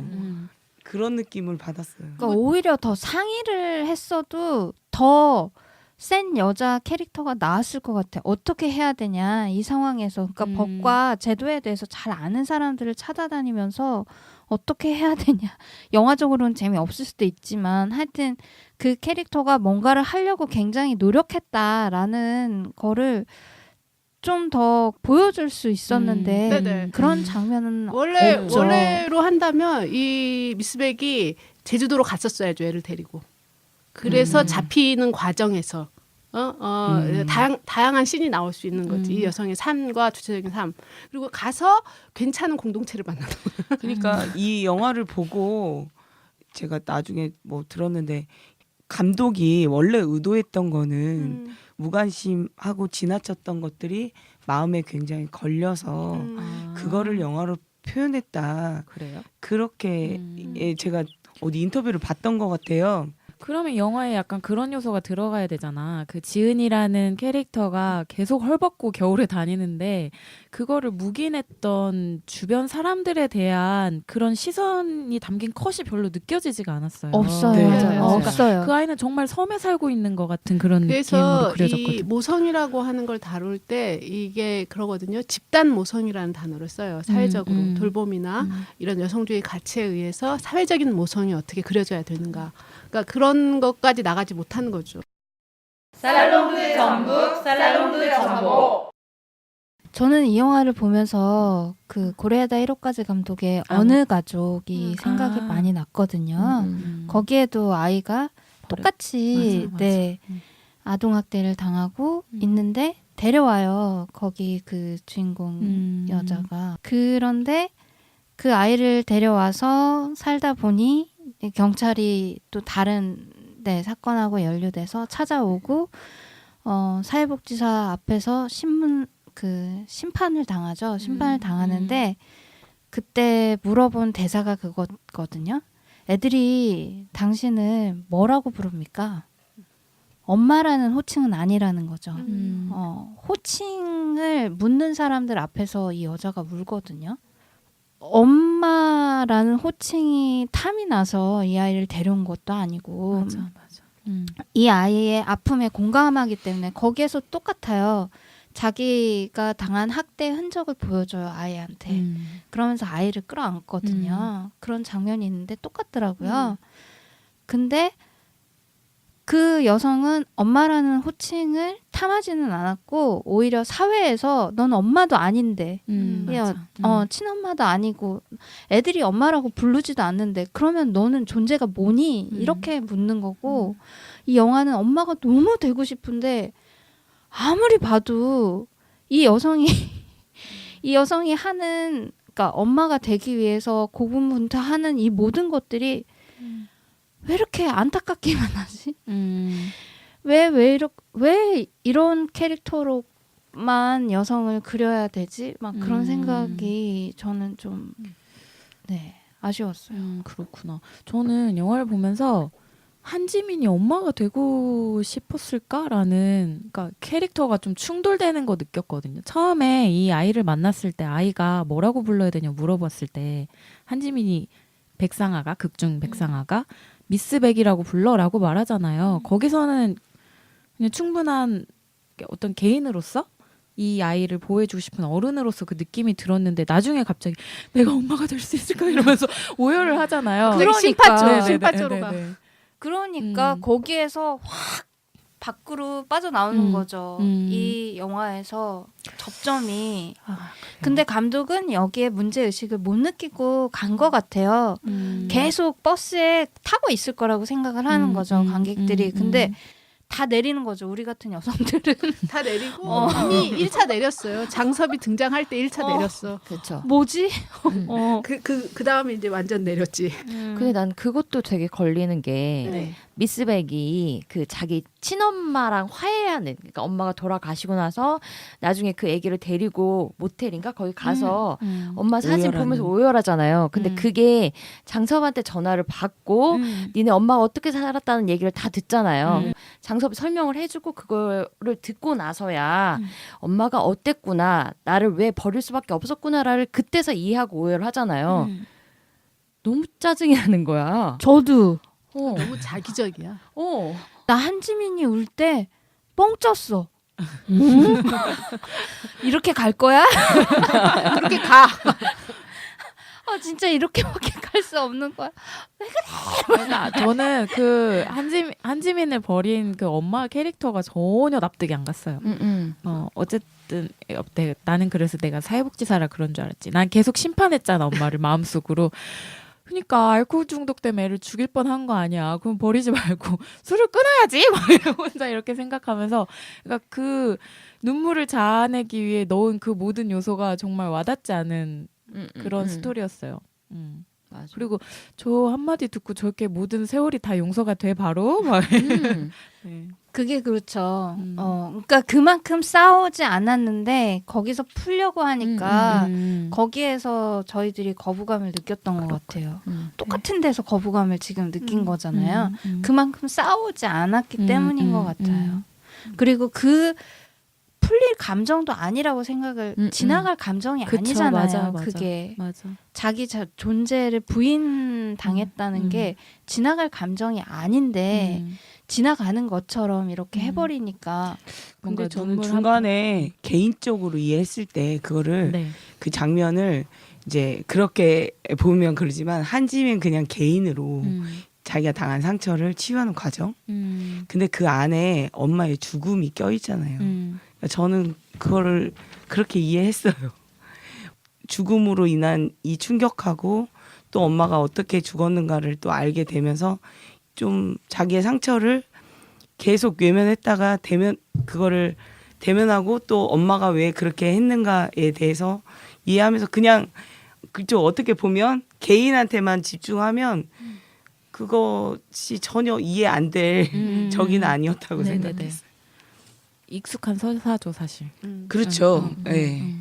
그런 느낌을 받았어요. 그러니까 오히려 더 상의를 했어도 더 센 여자 캐릭터가 나왔을 것 같아. 어떻게 해야 되냐 이 상황에서. 그러니까 법과 제도에 대해서 잘 아는 사람들을 찾아다니면서 어떻게 해야 되냐. 영화적으로는 재미없을 수도 있지만 하여튼 그 캐릭터가 뭔가를 하려고 굉장히 노력했다라는 거를 좀 더 보여줄 수 있었는데 네네. 그런 장면은 없죠. 원래로 한다면 이 미스백이 제주도로 갔었어야죠. 애를 데리고. 그래서 잡히는 과정에서 다양한 씬이 나올 수 있는 거지. 이 여성의 삶과 주체적인 삶. 그리고 가서 괜찮은 공동체를 만나는 거예요. 그러니까 이 영화를 보고 제가 나중에 뭐 들었는데 감독이 원래 의도했던 거는 무관심하고 지나쳤던 것들이 마음에 굉장히 걸려서 그거를 영화로 표현했다. 그래요? 그렇게 제가 어디 인터뷰를 봤던 것 같아요. 그러면 영화에 약간 그런 요소가 들어가야 되잖아. 그 지은이라는 캐릭터가 계속 헐벗고 겨울에 다니는데 그거를 묵인했던 주변 사람들에 대한 그런 시선이 담긴 컷이 별로 느껴지지가 않았어요. 없어요. 네. 맞아요. 없어요. 그 아이는 정말 섬에 살고 있는 것 같은 그런 그래서 느낌으로 이 그려졌거든요. 모성이라고 하는 걸 다룰 때 이게 그러거든요. 집단 모성이라는 단어를 써요. 사회적으로 돌봄이나 이런 여성주의 가치에 의해서 사회적인 모성이 어떻게 그려져야 되는가. 그러니까 그런 것까지 나가지 못하는 거죠. 저는 이 영화를 보면서 그 고레에다 히로카즈 감독의 어느 가족이 생각이 아. 많이 났거든요. 거기에도 아이가 똑같이 맞아. 네 아동학대를 당하고 있는데 데려와요. 거기 그 주인공 여자가. 그런데 그 아이를 데려와서 살다 보니 경찰이 또 다른 사건하고 연루돼서 찾아오고 사회복지사 앞에서 심판을 당하죠. 심판을 당하는데 그때 물어본 대사가 그거거든요. 애들이 당신을 뭐라고 부릅니까? 엄마라는 호칭은 아니라는 거죠. 호칭을 묻는 사람들 앞에서 이 여자가 울거든요. 엄마라는 호칭이 탐이 나서 이 아이를 데려온 것도 아니고 맞아. 이 아이의 아픔에 공감하기 때문에 거기에서 똑같아요. 자기가 당한 학대 흔적을 보여줘요 아이한테. 그러면서 아이를 끌어안거든요. 그런 장면이 있는데 똑같더라고요. 근데 그 여성은 엄마라는 호칭을 탐하지는 않았고 오히려 사회에서 넌 엄마도 아닌데 친엄마도 아니고 애들이 엄마라고 부르지도 않는데 그러면 너는 존재가 뭐니? 이렇게 묻는 거고 이 영화는 엄마가 너무 되고 싶은데 아무리 봐도 이 여성이 이 여성이 하는 그러니까 엄마가 되기 위해서 고군분투하는 이 모든 것들이 왜 이렇게 안타깝기만 하지? 왜 이런 캐릭터로만 여성을 그려야 되지? 막 그런 생각이 저는 좀 아쉬웠어요. 그렇구나. 저는 영화를 보면서 한지민이 엄마가 되고 싶었을까라는 그러니까 캐릭터가 좀 충돌되는 거 느꼈거든요. 처음에 이 아이를 만났을 때 아이가 뭐라고 불러야 되냐 물어봤을 때 한지민이 백상아가 극중 백상아가 미스백이라고 불러라고 말하잖아요. 거기서는 그냥 충분한 어떤 개인으로서 이 아이를 보호해주고 싶은 어른으로서 그 느낌이 들었는데 나중에 갑자기 내가 엄마가 될 수 있을까 이러면서 오열을 하잖아요. 그러니까 심파죠. 심파조로 가. 그러니까 거기에서 확 밖으로 빠져나오는 거죠. 이 영화에서 접점이. 근데 감독은 여기에 문제의식을 못 느끼고 간 것 같아요. 계속 버스에 타고 있을 거라고 생각을 하는 거죠. 관객들이. 근데 다 내리는 거죠. 우리 같은 여성들은. 다 내리고 이미 1차 내렸어요. 장섭이 등장할 때 1차 내렸어. 그렇죠. 뭐지? 그 다음에 이제 완전 내렸지. 근데 난 그것도 되게 걸리는 게 네. 미스백이 그 자기 친엄마랑 화해하는 그러니까 엄마가 돌아가시고 나서 나중에 그 아기를 데리고 모텔인가 거기 가서 엄마 사진 오열하는. 보면서 오열하잖아요. 근데 그게 장섭한테 전화를 받고 니네 엄마가 어떻게 살았다는 얘기를 다 듣잖아요. 장섭이 설명을 해주고 그거를 듣고 나서야 엄마가 어땠구나 나를 왜 버릴 수밖에 없었구나를 그때서 이해하고 오열을 하잖아요. 너무 짜증이 나는 거야. 저도. 너무 자기적이야. 나 한지민이 울 때 뻥 쪘어. 이렇게 갈 거야? 그렇게 가. 진짜 이렇게밖에 갈 수 없는 거야. 그러니까 저는 그 한지민을 버린 그 엄마 캐릭터가 전혀 납득이 안 갔어요. 어쨌든 나는 그래서 내가 사회복지사라 그런 줄 알았지. 난 계속 심판했잖아 엄마를 마음속으로. 그러니까 알코올 중독 때문에 애를 죽일 뻔한 거 아니야. 그럼 버리지 말고 술을 끊어야지. 막 이러고 혼자 이렇게 생각하면서 그러니까 그 눈물을 자아내기 위해 넣은 그 모든 요소가 정말 와닿지 않은 그런 스토리였어요. 맞아. 그리고 저 한마디 듣고 저렇게 모든 세월이 다 용서가 돼 바로 막 네. 그게 그렇죠. 그러니까 그만큼 싸우지 않았는데 거기서 풀려고 하니까 거기에서 저희들이 거부감을 느꼈던 것 같아요. 똑같은 데서 거부감을 지금 느낀 거잖아요. 그만큼 싸우지 않았기 때문인 것 같아요. 그리고 그 풀릴 감정도 아니라고 생각을 지나갈 감정이 그쵸, 아니잖아요. 맞아. 그게 맞아. 자기 존재를 부인당했다는 게 지나갈 감정이 아닌데 지나가는 것처럼 이렇게 해버리니까 뭔가 근데 저는 눈물 중간에 개인적으로 이해했을 때 그거를 네. 그 장면을 이제 그렇게 보면 그러지만 한지민 그냥 개인으로 자기가 당한 상처를 치유하는 과정. 근데 그 안에 엄마의 죽음이 껴있잖아요. 저는 그거를 그렇게 이해했어요. 죽음으로 인한 이 충격하고 또 엄마가 어떻게 죽었는가를 또 알게 되면서 좀 자기의 상처를 계속 외면했다가 그거를 대면하고 또 엄마가 왜 그렇게 했는가에 대해서 이해하면서 그냥 그쪽 어떻게 보면 개인한테만 집중하면 그것이 전혀 이해 안 될 적이는 아니었다고 네네네. 생각했어요. 익숙한 서사죠 사실. 그렇죠. 네.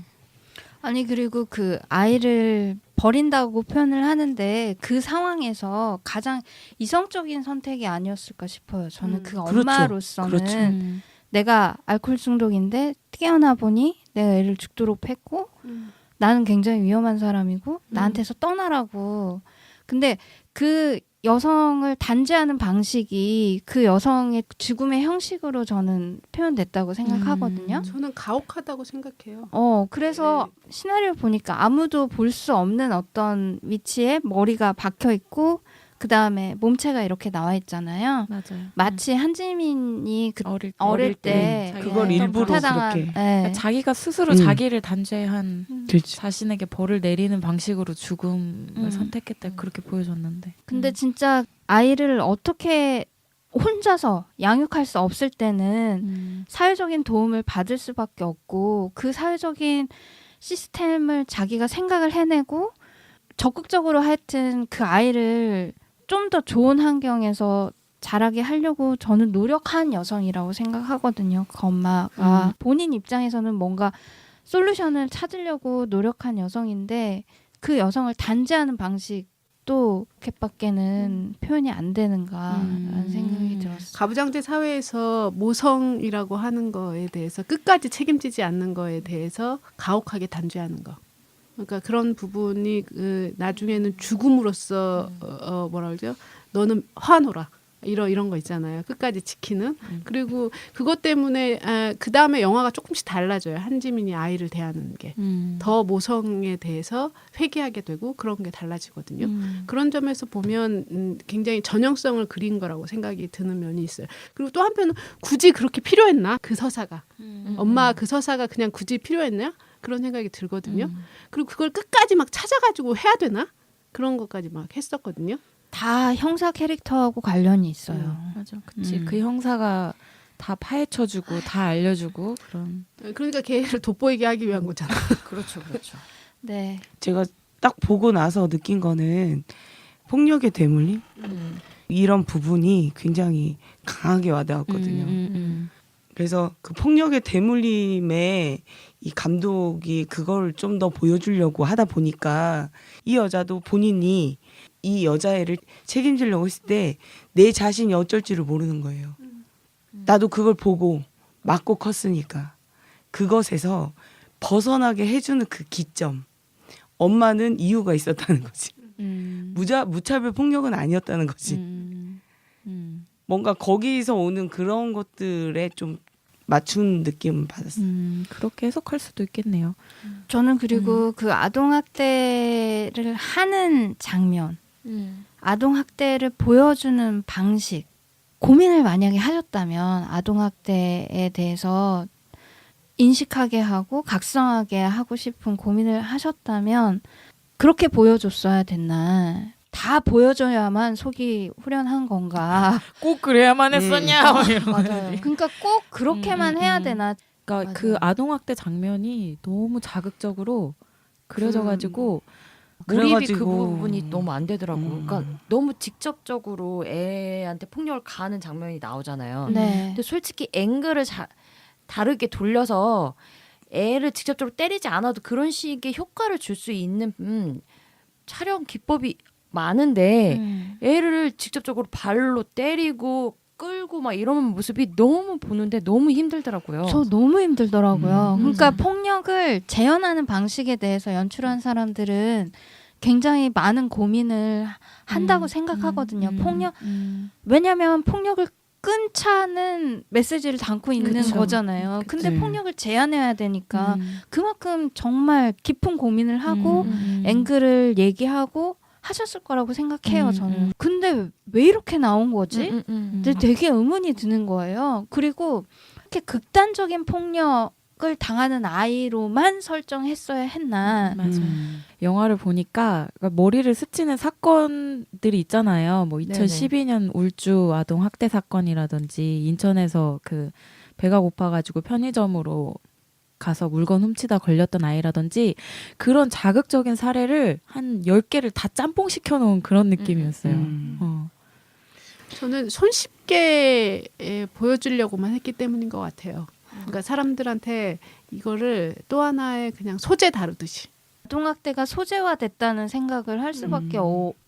아니 그리고 그 아이를 버린다고 표현을 하는데 그 상황에서 가장 이성적인 선택이 아니었을까 싶어요. 저는 그 그렇죠. 엄마로서는 그렇죠. 내가 알코올 중독인데 깨어나 보니 내가 애를 죽도록 했고 나는 굉장히 위험한 사람이고 나한테서 떠나라고. 근데 그 여성을 단죄하는 방식이 그 여성의 죽음의 형식으로 저는 표현됐다고 생각하거든요. 저는 가혹하다고 생각해요. 그래서 시나리오 보니까 아무도 볼 수 없는 어떤 위치에 머리가 박혀 있고 그 다음에 몸체가 이렇게 나와 있잖아요. 맞아요. 마치 한지민이 그 어릴 때 자기가 그걸 했던 일부러 부타당한 그렇게. 네. 자기가 스스로 자기를 단죄한 그렇죠. 자신에게 벌을 내리는 방식으로 죽음을 선택했다 그렇게 보여줬는데. 근데 진짜 아이를 어떻게 혼자서 양육할 수 없을 때는 사회적인 도움을 받을 수밖에 없고 그 사회적인 시스템을 자기가 생각을 해내고 적극적으로 하여튼 그 아이를 좀 더 좋은 환경에서 자라게 하려고 저는 노력한 여성이라고 생각하거든요. 그 엄마가 본인 입장에서는 뭔가 솔루션을 찾으려고 노력한 여성인데 그 여성을 단죄하는 방식도 그렇게밖에는 표현이 안 되는가라는 생각이 들었어요. 가부장제 사회에서 모성이라고 하는 거에 대해서 끝까지 책임지지 않는 거에 대해서 가혹하게 단죄하는 거. 그러니까 그런 부분이 나중에는 죽음으로써 뭐라 그러죠? 너는 화노라. 이런 거 있잖아요. 끝까지 지키는. 그리고 그것 때문에 그 다음에 영화가 조금씩 달라져요. 한지민이 아이를 대하는 게. 더 모성에 대해서 회개하게 되고 그런 게 달라지거든요. 그런 점에서 보면 굉장히 전형성을 그린 거라고 생각이 드는 면이 있어요. 그리고 또 한편은 굳이 그렇게 필요했나? 그 서사가. 엄마 그 서사가 그냥 굳이 필요했나? 그런 생각이 들거든요. 그리고 그걸 끝까지 막 찾아가지고 해야 되나? 그런 것까지 막 했었거든요. 다 형사 캐릭터하고 관련이 있어요. 맞아, 그치. 그 형사가 다 파헤쳐주고 다 알려주고 그런. 그러니까 걔를 돋보이게 하기 위한 거잖아. 그렇죠. 네. 제가 딱 보고 나서 느낀 거는 폭력의 대물림 이런 부분이 굉장히 강하게 와닿았거든요. 그래서 그 폭력의 대물림에 이 감독이 그걸 좀 더 보여주려고 하다 보니까 이 여자도 본인이 이 여자애를 책임지려고 했을 때 내 자신이 어쩔 줄을 모르는 거예요. 나도 그걸 보고 맞고 컸으니까 그것에서 벗어나게 해주는 그 기점. 엄마는 이유가 있었다는 거지. 무차별 폭력은 아니었다는 거지. 뭔가 거기서 오는 그런 것들에 좀 맞춘 느낌 받았어요. 그렇게 해석할 수도 있겠네요. 저는 그리고 그 아동학대를 하는 장면, 아동학대를 보여주는 방식, 고민을 만약에 하셨다면 아동학대에 대해서 인식하게 하고 각성하게 하고 싶은 고민을 하셨다면 그렇게 보여줬어야 됐나. 다 보여줘야만 속이 후련한 건가. 꼭 그래야만 했었냐? 막 이런 맞아요. 그러니까 꼭 그렇게만 해야 되나. 그러니까 맞아요. 그 아동학대 장면이 너무 자극적으로 그려져가지고 몰입이 그 그래가지고- 부분이 너무 안 되더라고. 그러니까 너무 직접적으로 애한테 폭력을 가하는 장면이 나오잖아요. 네. 근데 솔직히 앵글을 다르게 돌려서 애를 직접적으로 때리지 않아도 그런 식의 효과를 줄 수 있는 촬영 기법이 많은데 애를 직접적으로 발로 때리고 끌고 막 이런 모습이 너무 보는데 너무 힘들더라고요. 저 너무 힘들더라고요. 음. 그러니까 폭력을 재현하는 방식에 대해서 연출한 사람들은 굉장히 많은 고민을 한다고 생각하거든요. 폭력 왜냐하면 폭력을 끊자는 메시지를 담고 있는 그쵸. 거잖아요. 근데 그치. 폭력을 제한해야 되니까 그만큼 정말 깊은 고민을 하고 앵글을 얘기하고 하셨을 거라고 생각해요. 저는. 근데 왜 이렇게 나온 거지? 근데 되게 의문이 드는 거예요. 그리고 이렇게 극단적인 폭력을 당하는 아이로만 설정했어야 했나. 맞아요. 영화를 보니까 머리를 스치는 사건들이 있잖아요. 뭐 네네. 2012년 울주 아동 학대 사건이라든지 인천에서 그 배가 고파가지고 편의점으로 가서 물건 훔치다 걸렸던 아이라든지 그런 자극적인 사례를 한 10개를 다 짬뽕 시켜놓은 그런 느낌이었어요. 저는 손쉽게 보여주려고만 했기 때문인 것 같아요. 그러니까 사람들한테 이거를 또 하나의 그냥 소재 다루듯이. 아동학대가 소재화됐다는 생각을 할 수밖에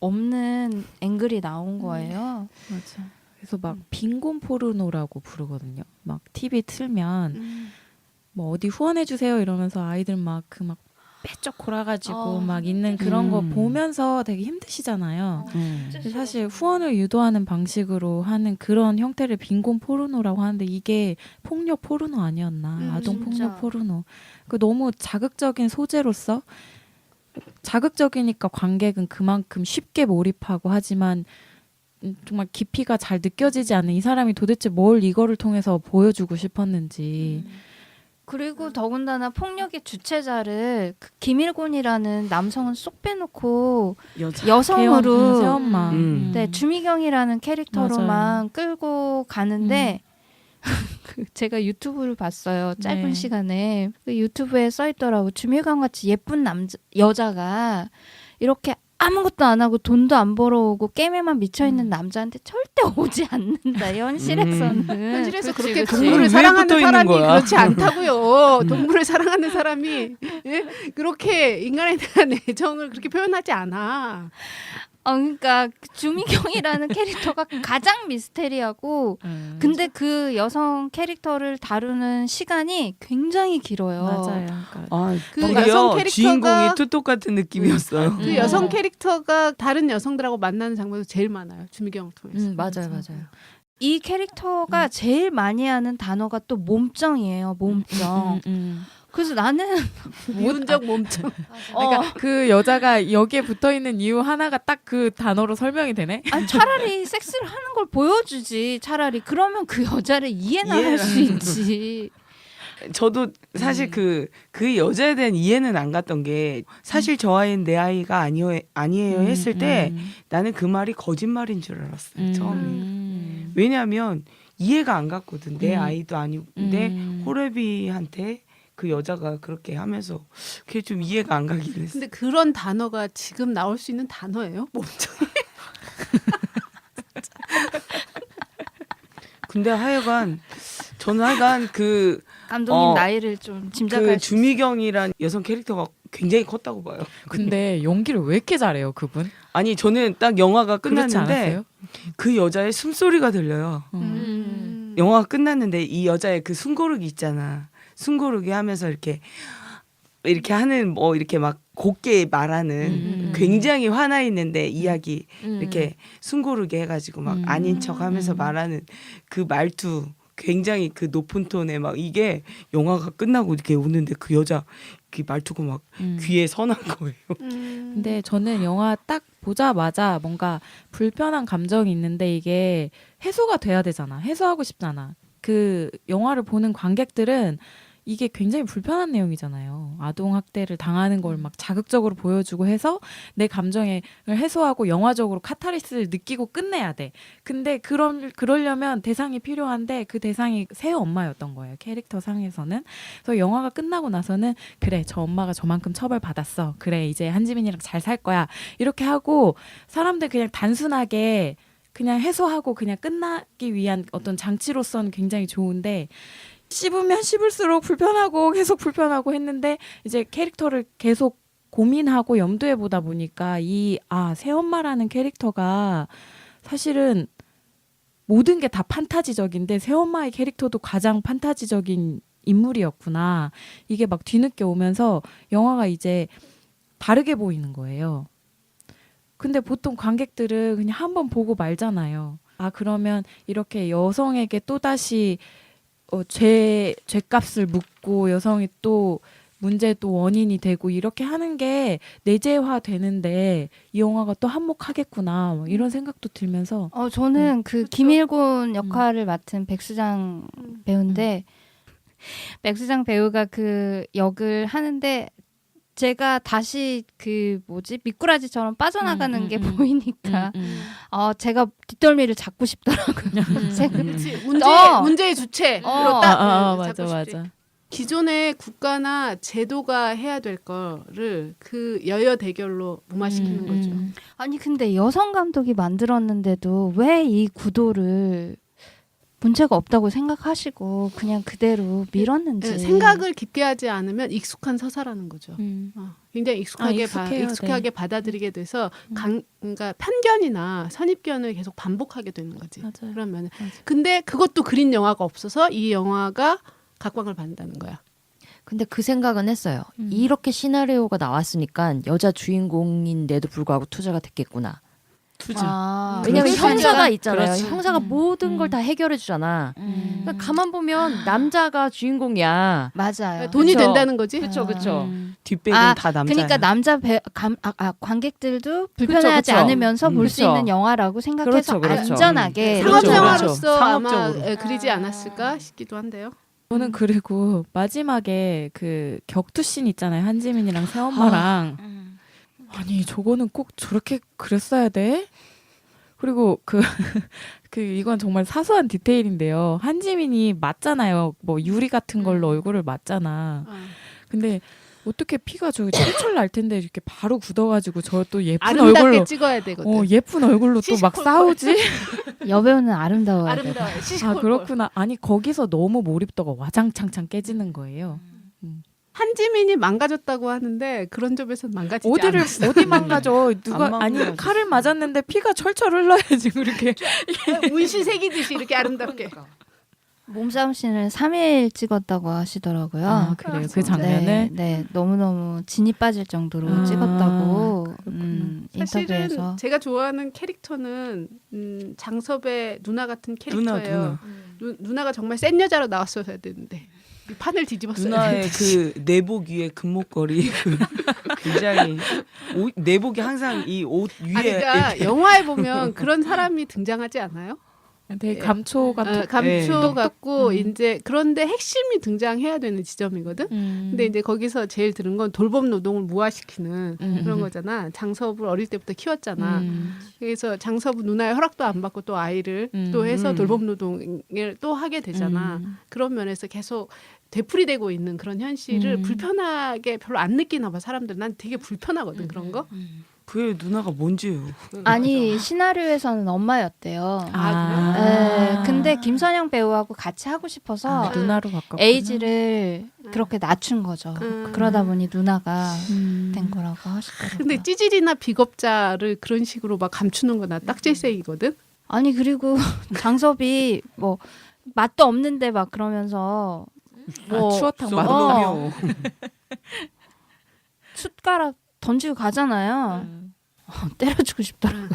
없는 앵글이 나온 거예요. 맞아. 그래서 막 빈곤 포르노라고 부르거든요. 막 TV 틀면 뭐 어디 후원해 주세요 이러면서 아이들 막 그 막 빼쩍 골아가지고 막 있는 그런 거 보면서 되게 힘드시잖아요. 근데 사실 후원을 유도하는 방식으로 하는 그런 형태를 빈곤 포르노라고 하는데 이게 폭력 포르노 아니었나? 아동 진짜. 폭력 포르노. 그 너무 자극적인 소재로서 자극적이니까 관객은 그만큼 쉽게 몰입하고 하지만 정말 깊이가 잘 느껴지지 않는 이 사람이 도대체 뭘 이거를 통해서 보여주고 싶었는지. 그리고 더군다나 폭력의 주체자를 그 김일곤이라는 남성은 쏙 빼놓고 여성으로 새엄마. 네, 주미경이라는 캐릭터로만 끌고 가는데 그 제가 유튜브를 봤어요. 짧은 네. 시간에 그 유튜브에 써 있더라고. 주미경 같이 예쁜 여자가 이렇게 아무것도 안 하고 돈도 안 벌어오고 게임에만 미쳐 있는 남자한테 절대 오지 않는다. 현실에서는. 현실에서 그치, 그렇게 그치. 동물을 왜 사랑하는 붙어 있는 사람이 거야? 그렇지 않다고요. 동물을 사랑하는 사람이 예? 그렇게 인간에 대한 애정을 그렇게 표현하지 않아. 그러니까 주미경이라는 캐릭터가 가장 미스테리하고 근데 그 여성 캐릭터를 다루는 시간이 굉장히 길어요. 맞아요. 그러니까 그 그 여성 여성 캐릭터가- 주인공이 투톡 같은 느낌이었어요. 그 여성 캐릭터가 다른 여성들하고 만나는 장면도 제일 많아요. 주미경을 통해서. 맞아요. 이 캐릭터가 제일 많이 하는 단어가 또 몸정이에요. 몸정. 그래서 나는 미운적 몸정. 그러니까 그 여자가 여기에 붙어 있는 이유 하나가 딱 그 단어로 설명이 되네. 아니, 차라리 섹스를 하는 걸 보여주지. 차라리 그러면 그 여자를 이해나 할 수 있지. 저도 사실 그 여자에 대한 이해는 안 갔던 게 사실 저 아이는 내 아이가 아니에요 했을 때 나는 그 말이 거짓말인 줄 알았어요. 처음에. 왜냐하면 이해가 안 갔거든. 내 아이도 아닌데 호레비한테 그 여자가 그렇게 하면서 그게 좀 이해가 안 가긴 했어. 근데 그런 단어가 지금 나올 수 있는 단어예요? 몸정. 근데 하여간 저는 하여간 그 감독님 나이를 좀 짐작할 그 수 있어요. 주미경이란 여성 캐릭터가 굉장히 컸다고 봐요. 근데 연기를 왜 이렇게 잘해요, 그분? 아니 저는 딱 영화가 그렇지 끝났는데 않았어요? 그 여자의 숨소리가 들려요. 영화가 끝났는데 이 여자의 그 숨고르기 있잖아. 숨고르기 하면서 이렇게 하는 뭐 이렇게 막 곱게 말하는 굉장히 화나 있는데 이야기 이렇게 숨고르게 해가지고 막 아닌 척하면서 말하는 그 말투 굉장히 그 높은 톤에 막 이게 영화가 끝나고 이렇게 우는데 그 여자 그 말투가 막 귀에 선한 거예요. 근데 저는 영화 딱 보자마자 뭔가 불편한 감정이 있는데 이게 해소가 돼야 되잖아. 해소하고 싶잖아. 그 영화를 보는 관객들은 이게 굉장히 불편한 내용이잖아요. 아동학대를 당하는 걸 막 자극적으로 보여주고 해서 내 감정을 해소하고 영화적으로 카타르시스를 느끼고 끝내야 돼. 근데 그러려면 대상이 필요한데 그 대상이 새우 엄마였던 거예요. 캐릭터 상에서는. 그래서 영화가 끝나고 나서는 그래 저 엄마가 저만큼 처벌받았어. 그래 이제 한지민이랑 잘 살 거야. 이렇게 하고 사람들 그냥 단순하게 그냥 해소하고 그냥 끝나기 위한 어떤 장치로서는 굉장히 좋은데 씹으면 씹을수록 불편하고 계속 불편하고 했는데 이제 캐릭터를 계속 고민하고 염두에 보다 보니까 새엄마라는 캐릭터가 사실은 모든 게 다 판타지적인데 새엄마의 캐릭터도 가장 판타지적인 인물이었구나. 이게 막 뒤늦게 오면서 영화가 이제 다르게 보이는 거예요. 근데 보통 관객들은 그냥 한번 보고 말잖아요. 그러면 이렇게 여성에게 또다시 죄값을 묻고 여성이 또 문제의 또 원인이 되고 이렇게 하는 게 내재화 되는데 이 영화가 또 한몫하겠구나 뭐 이런 생각도 들면서 저는 그 김일곤 역할을 맡은 백수장 배우인데 백수장 배우가 그 역을 하는데 제가 다시 미꾸라지처럼 빠져나가는 게 보이니까 제가 뒷덜미를 잡고 싶더라고요. 그렇지. 문제의 주체로 맞아. 기존의 국가나 제도가 해야 될 거를 그 여야 대결로 무마시키는 거죠. 아니 근데 여성 감독이 만들었는데도 왜 이 구도를 문제가 없다고 생각하시고 그냥 그대로 밀었는지. 생각을 깊게 하지 않으면 익숙한 서사라는 거죠. 굉장히 익숙하게 받아들이게 돼서 그러니까 편견이나 선입견을 계속 반복하게 되는 거지. 맞아요. 그러면 근데 그것도 그린 영화가 없어서 이 영화가 각광을 받는다는 거야. 근데 그 생각은 했어요. 이렇게 시나리오가 나왔으니까 여자 주인공인데도 불구하고 투자가 됐겠구나. 왜냐면 그렇죠. 형사가 있잖아요. 그렇지. 형사가 모든 걸 다 해결해 주잖아. 그러니까 가만 보면 남자가 주인공이야. 맞아요. 돈이 그쵸. 된다는 거지. 그렇죠, 그렇죠. 뒷배는 다 남자야. 그러니까 남자 관객들도 불편해하지 그쵸. 않으면서 볼 수 그쵸. 있는 영화라고 생각해서 그렇죠. 안전하게 그렇죠. 상업 영화로서 상업적으로. 아마 그리지 않았을까 싶기도 한데요. 저는 그리고 마지막에 그 격투씬 있잖아요. 한지민이랑 새엄마랑 아니 저거는 꼭 저렇게 그렸어야 돼? 그리고 이건 정말 사소한 디테일인데요. 한지민이 맞잖아요. 뭐 유리 같은 걸로 얼굴을 맞잖아. 근데 어떻게 피가 저기 철철 날 텐데 이렇게 바로 굳어가지고 저 또 예쁜 아름답게 얼굴로 찍어야 되거든. 예쁜 얼굴로 또 막 싸우지? 여배우는 아름다워야 아름다워. 아 그렇구나. 아니 거기서 너무 몰입도가 와장창창 깨지는 거예요. 한지민이 망가졌다고 하는데 그런 점에서는 망가지지 않았어. 어디 망가져? 누가 안 아니 망가졌어. 칼을 맞았는데 피가 철철 흘러야지 그렇게. 운시 새기듯이 이렇게 아름답게. 몸싸움 씬을 3일 찍었다고 하시더라고요. 그래요. 그 장면을. 네, 너무너무 진이 빠질 정도로 아, 찍었다고 사실은 인터뷰에서. 제가 좋아하는 캐릭터는 장섭의 누나 같은 캐릭터예요. 누나가 정말 센 여자로 나왔어야 되는데 이 판을 뒤집었어요. 누나의 그 내복 위에 금목걸이 굉장히 내복이 항상 이 옷 위에 그러니까 영화에 보면 그런 사람이 등장하지 않아요? 되게 감초 같은. 감초 같고 이제 그런데 핵심이 등장해야 되는 지점이거든. 근데 이제 거기서 제일 들은 건 돌봄 노동을 무화시키는 그런 거잖아. 장섭을 어릴 때부터 키웠잖아. 그래서 장섭은 누나의 허락도 안 받고 또 아이를 또 해서 돌봄 노동을 또 하게 되잖아. 그런 면에서 계속 되풀이되고 있는 그런 현실을 불편하게 별로 안 느끼나 봐 사람들. 난 되게 불편하거든 그런 거. 그게 누나가 뭔지요. 아니 시나리오에서는 엄마였대요. 그래? 근데 김선영 배우하고 같이 하고 싶어서 누나로 바꿨구나. 에이지를 그렇게 낮춘 거죠. 그러다 보니 누나가 된 거라고 하시더라고요. 근데 찌질이나 비겁자를 그런 식으로 막 감추는 거 나 딱질색이거든. 아니 그리고 장섭이 뭐 맛도 없는데 막 그러면서 추어탕 썩은 맛없다. 놈이요. 숟가락 던지고 가잖아요. 때려주고 싶더라고요.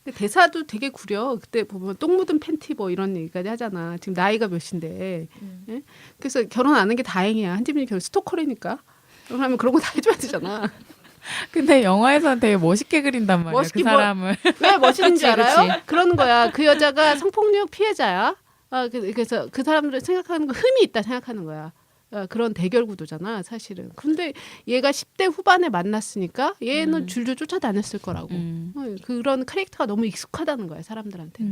근데 대사도 되게 구려. 그때 보면 똥 묻은 팬티 뭐 이런 얘기까지 하잖아. 지금 나이가 몇인데. 예? 그래서 결혼 안 하는 게 다행이야. 한지민이 결혼 스토커라니까. 그러면 그런 거 다 해줘야 되잖아. 근데 영화에서는 되게 멋있게 그린단 말이야. 멋있게 그 사람을. 왜 멋있는지 그치, 알아요? 그치. 그러는 거야. 그 여자가 성폭력 피해자야. 그래서 그 사람들 생각하는 거 흠이 있다 생각하는 거야. 그런 대결 구도잖아, 사실은. 근데 얘가 10대 후반에 만났으니까 얘는 줄줄 쫓아다녔을 거라고. 그런 캐릭터가 너무 익숙하다는 거야, 사람들한테.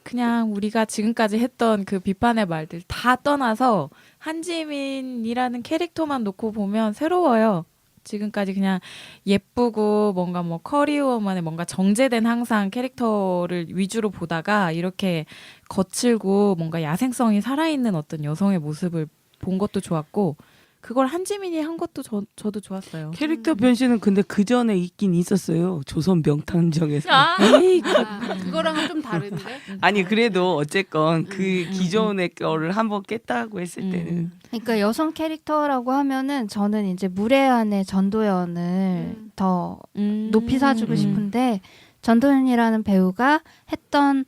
그냥 우리가 지금까지 했던 그 비판의 말들 다 떠나서 한지민이라는 캐릭터만 놓고 보면 새로워요. 지금까지 그냥 예쁘고 뭔가 뭐 커리어만의 뭔가 정제된 항상 캐릭터를 위주로 보다가 이렇게 거칠고 뭔가 야생성이 살아있는 어떤 여성의 모습을 본 것도 좋았고 그걸 한지민이 한 것도 저도 좋았어요. 캐릭터 변신은 근데 그 전에 있긴 있었어요. 조선 명탐정에서. 에이, 그거랑은 좀 다른데. 아니 그래도 어쨌건 그 기존의 거를 한번 깼다고 했을 때는 그러니까 여성 캐릭터라고 하면은 저는 이제 무례한의 전도연을 더 높이 사주고 싶은데 전도연이라는 배우가 했던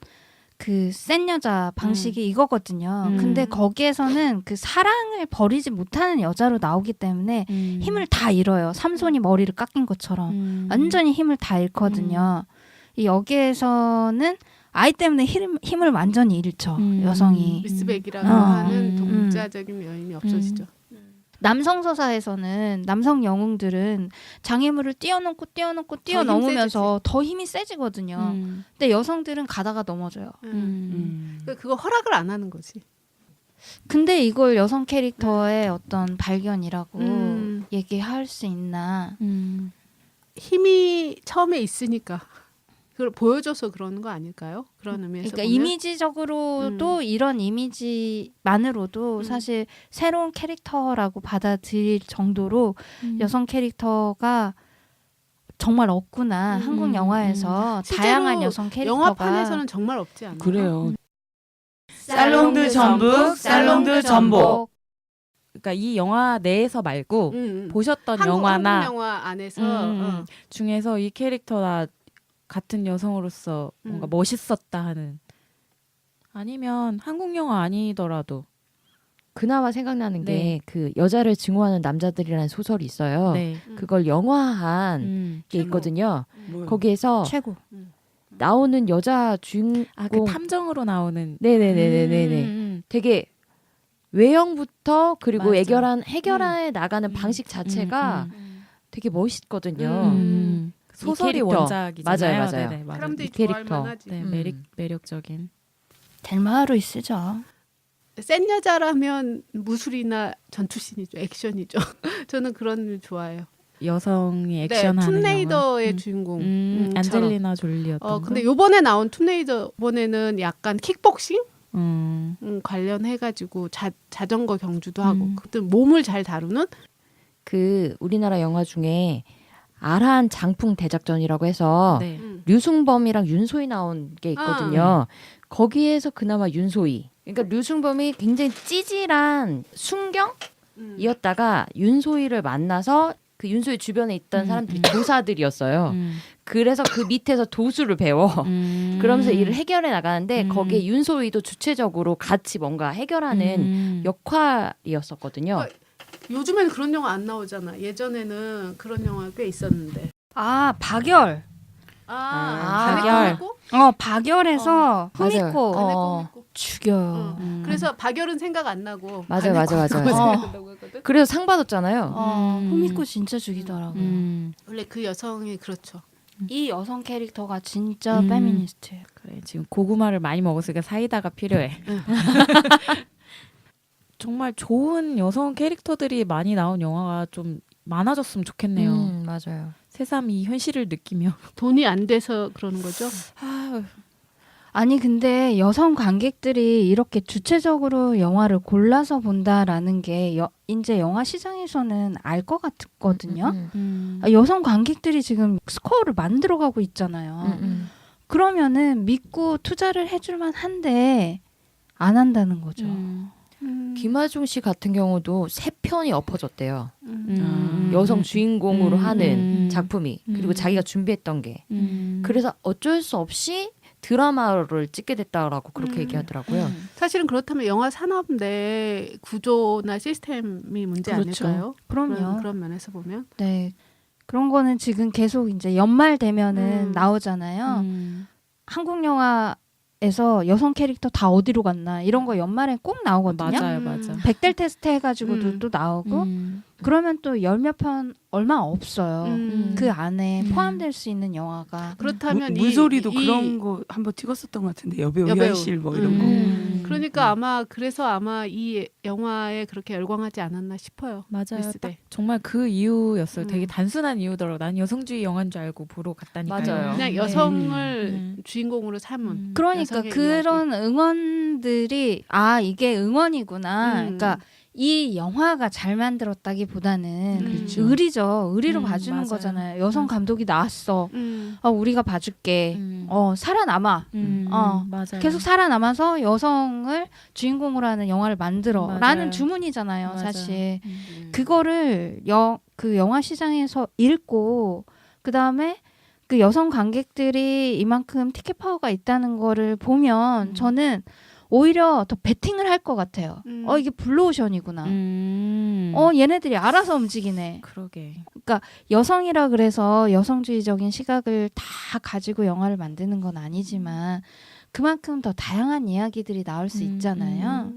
그 센 여자 방식이 이거거든요. 근데 거기에서는 그 사랑을 버리지 못하는 여자로 나오기 때문에 힘을 다 잃어요. 삼손이 머리를 깎인 것처럼 완전히 힘을 다 잃거든요. 이 여기에서는 아이 때문에 힘을 완전히 잃죠. 여성이. 미스백이라고 어. 하는 독자적인 면이 없어지죠. 남성 서사에서는 남성 영웅들은 장애물을 뛰어넘으면서 더 힘이 세지거든요. 근데 여성들은 가다가 넘어져요. 그거 허락을 안 하는 거지. 근데 이걸 여성 캐릭터의 어떤 발견이라고 음. 얘기할 수 있나? 힘이 처음에 있으니까 그걸 보여줘서 그러는 거 아닐까요? 그런 의미에서 그러니까 보면? 이미지적으로도 이런 이미지만으로도 사실 새로운 캐릭터라고 받아들일 정도로 여성 캐릭터가 정말 없구나. 한국 영화에서 다양한 여성 캐릭터가 영화판에서는 정말 없지 않아요? 그래요. 살롱드 전북, 살롱드 전복. 그러니까 이 영화 내에서 말고 보셨던 한국 영화나 영화 안에서 중에서 이 캐릭터가 같은 여성으로서 뭔가 멋있었다 하는 아니면 한국 영화 아니더라도 그나마 생각나는 네. 게 그 여자를 증오하는 남자들이라는 소설이 있어요. 네. 그걸 영화한 게 있거든요. 뭐요? 거기에서 최고. 나오는 여자 주인공 그 탐정으로 나오는 네네네네네. 되게 외형부터 그리고 맞아. 해결해 나가는 방식 자체가 되게 멋있거든요. 소설이 캐릭터. 원작이잖아요. 맞아요. 네네, 맞아요. 사람들이 이 캐릭터. 좋아할 만하지. 네, 매력적인. 델마하루이 쓰죠. 센 여자라면 무술이나 전투씬이죠. 액션이죠. 저는 그런 걸 좋아해요. 여성이 액션하는 툼레이더의 주인공. 안젤리나 졸리였던 근데 요번에 나온 툼레이더 이번에는 약간 킥복싱 거. 관련해가지고 자전거 경주도 하고 그때 몸을 잘 다루는 그 우리나라 영화 중에 아란 장풍 대작전이라고 해서 네. 류승범이랑 윤소희 나온 게 있거든요. 거기에서 그나마 윤소희. 그러니까 류승범이 굉장히 찌질한 순경이었다가 윤소희를 만나서 그 윤소희 주변에 있던 사람들이 도사들이었어요. 그래서 그 밑에서 도수를 배워. 그러면서 일을 해결해 나가는데 거기에 윤소희도 주체적으로 같이 뭔가 해결하는 역할이었었거든요. 요즘에는 그런 영화 안 나오잖아. 예전에는 그런 영화 꽤 있었는데. 아 박열. 박열. 박열에서 맞아요. 후미코 죽여요. 그래서 박열은 생각 안 나고 맞아요. 생각한다고 했거든. 그래서 상 받았잖아요. 후미코 진짜 죽이더라고요. 원래 그 여성이 그렇죠. 이 여성 캐릭터가 진짜 페미니스트예요. 그래 지금 고구마를 많이 먹었으니까 사이다가 필요해. 정말 좋은 여성 캐릭터들이 많이 나온 영화가 좀 많아졌으면 좋겠네요. 맞아요. 새삼 이 현실을 느끼며. 돈이 안 돼서 그러는 거죠. 아니 근데 여성 관객들이 이렇게 주체적으로 영화를 골라서 본다라는 게 이제 영화 시장에서는 알 것 같거든요. 여성 관객들이 지금 스코어를 만들어가고 있잖아요. 그러면은 믿고 투자를 해줄만 한데 안 한다는 거죠. 김하중 씨 같은 경우도 3편이 엎어졌대요. 음. 여성 주인공으로 하는 음. 작품이. 그리고 자기가 준비했던 게. 음. 그래서 어쩔 수 없이 드라마를 찍게 됐다라고 그렇게 얘기하더라고요. 사실은 그렇다면 영화 산업 내 구조나 시스템이 문제 그렇죠. 아닐까요? 그럼요. 그런 면에서 보면. 네. 그런 거는 지금 계속 이제 연말 되면은 나오잖아요. 한국 영화에서 여성 캐릭터 다 어디로 갔나 이런 거 연말에 꼭 나오거든요. 맞아요, 맞아. 백델 테스트 해가지고도 또 나오고 그러면 또 열 몇 편 얼마 없어요. 그 안에 포함될 수 있는 영화가. 그렇다면 물소리도 그런 거 한번 찍었었던 것 같은데 여배우 여배우. 현실 뭐 이런 거. 그러니까 아마 이 영화에 그렇게 열광하지 않았나 싶어요. 맞아요. 미스 딱 대. 정말 그 이유였어요. 되게 음. 단순한 이유더라고. 난 여성주의 영화인 줄 알고 보러 갔다니까요. 맞아요. 그냥 네. 여성을 주인공으로 삼은. 음. 그러니까 여성의 그런 응원들이 이게 응원이구나. 그러니까 이 영화가 잘 만들었다기보다는 그렇죠. 의리로 봐주는 맞아요. 거잖아요. 여성 맞아. 감독이 나왔어. 음. 우리가 봐줄게. 살아남아. 맞아요. 계속 살아남아서 여성을 주인공으로 하는 영화를 만들어. 맞아요. 라는 주문이잖아요, 맞아요. 사실. 음. 그거를 그 영화 시장에서 읽고 그다음에 그 여성 관객들이 이만큼 티켓 파워가 있다는 거를 보면 저는 오히려 더 베팅을 할 것 같아요. 이게 블루오션이구나. 얘네들이 알아서 움직이네. 그러게. 여성이라 그래서 여성주의적인 시각을 다 가지고 영화를 만드는 건 아니지만 그만큼 더 다양한 이야기들이 나올 수 있잖아요.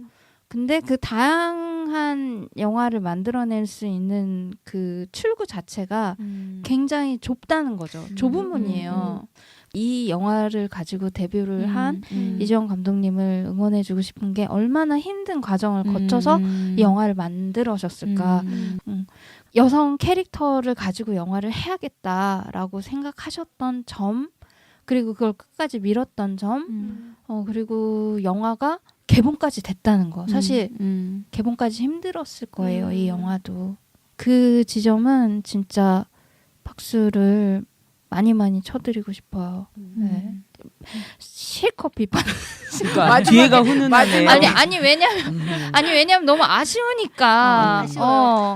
근데 그 다양한 영화를 만들어낼 수 있는 그 출구 자체가 굉장히 좁다는 거죠. 좁은 문이에요. 이 영화를 가지고 데뷔를 한 이재용 감독님을 응원해주고 싶은 게 얼마나 힘든 과정을 거쳐서 이 영화를 만들어졌을까. 여성 캐릭터를 가지고 영화를 해야겠다라고 생각하셨던 점, 그리고 그걸 끝까지 밀었던 점, 그리고 영화가 개봉까지 됐다는 거. 사실 개봉까지 힘들었을 거예요. 이 영화도. 그 지점은 진짜 박수를 많이 쳐드리고 싶어요. 네. 실컷 비판. 그러니까 뒤에가 훈훈하네요. 왜냐면 너무 아쉬우니까.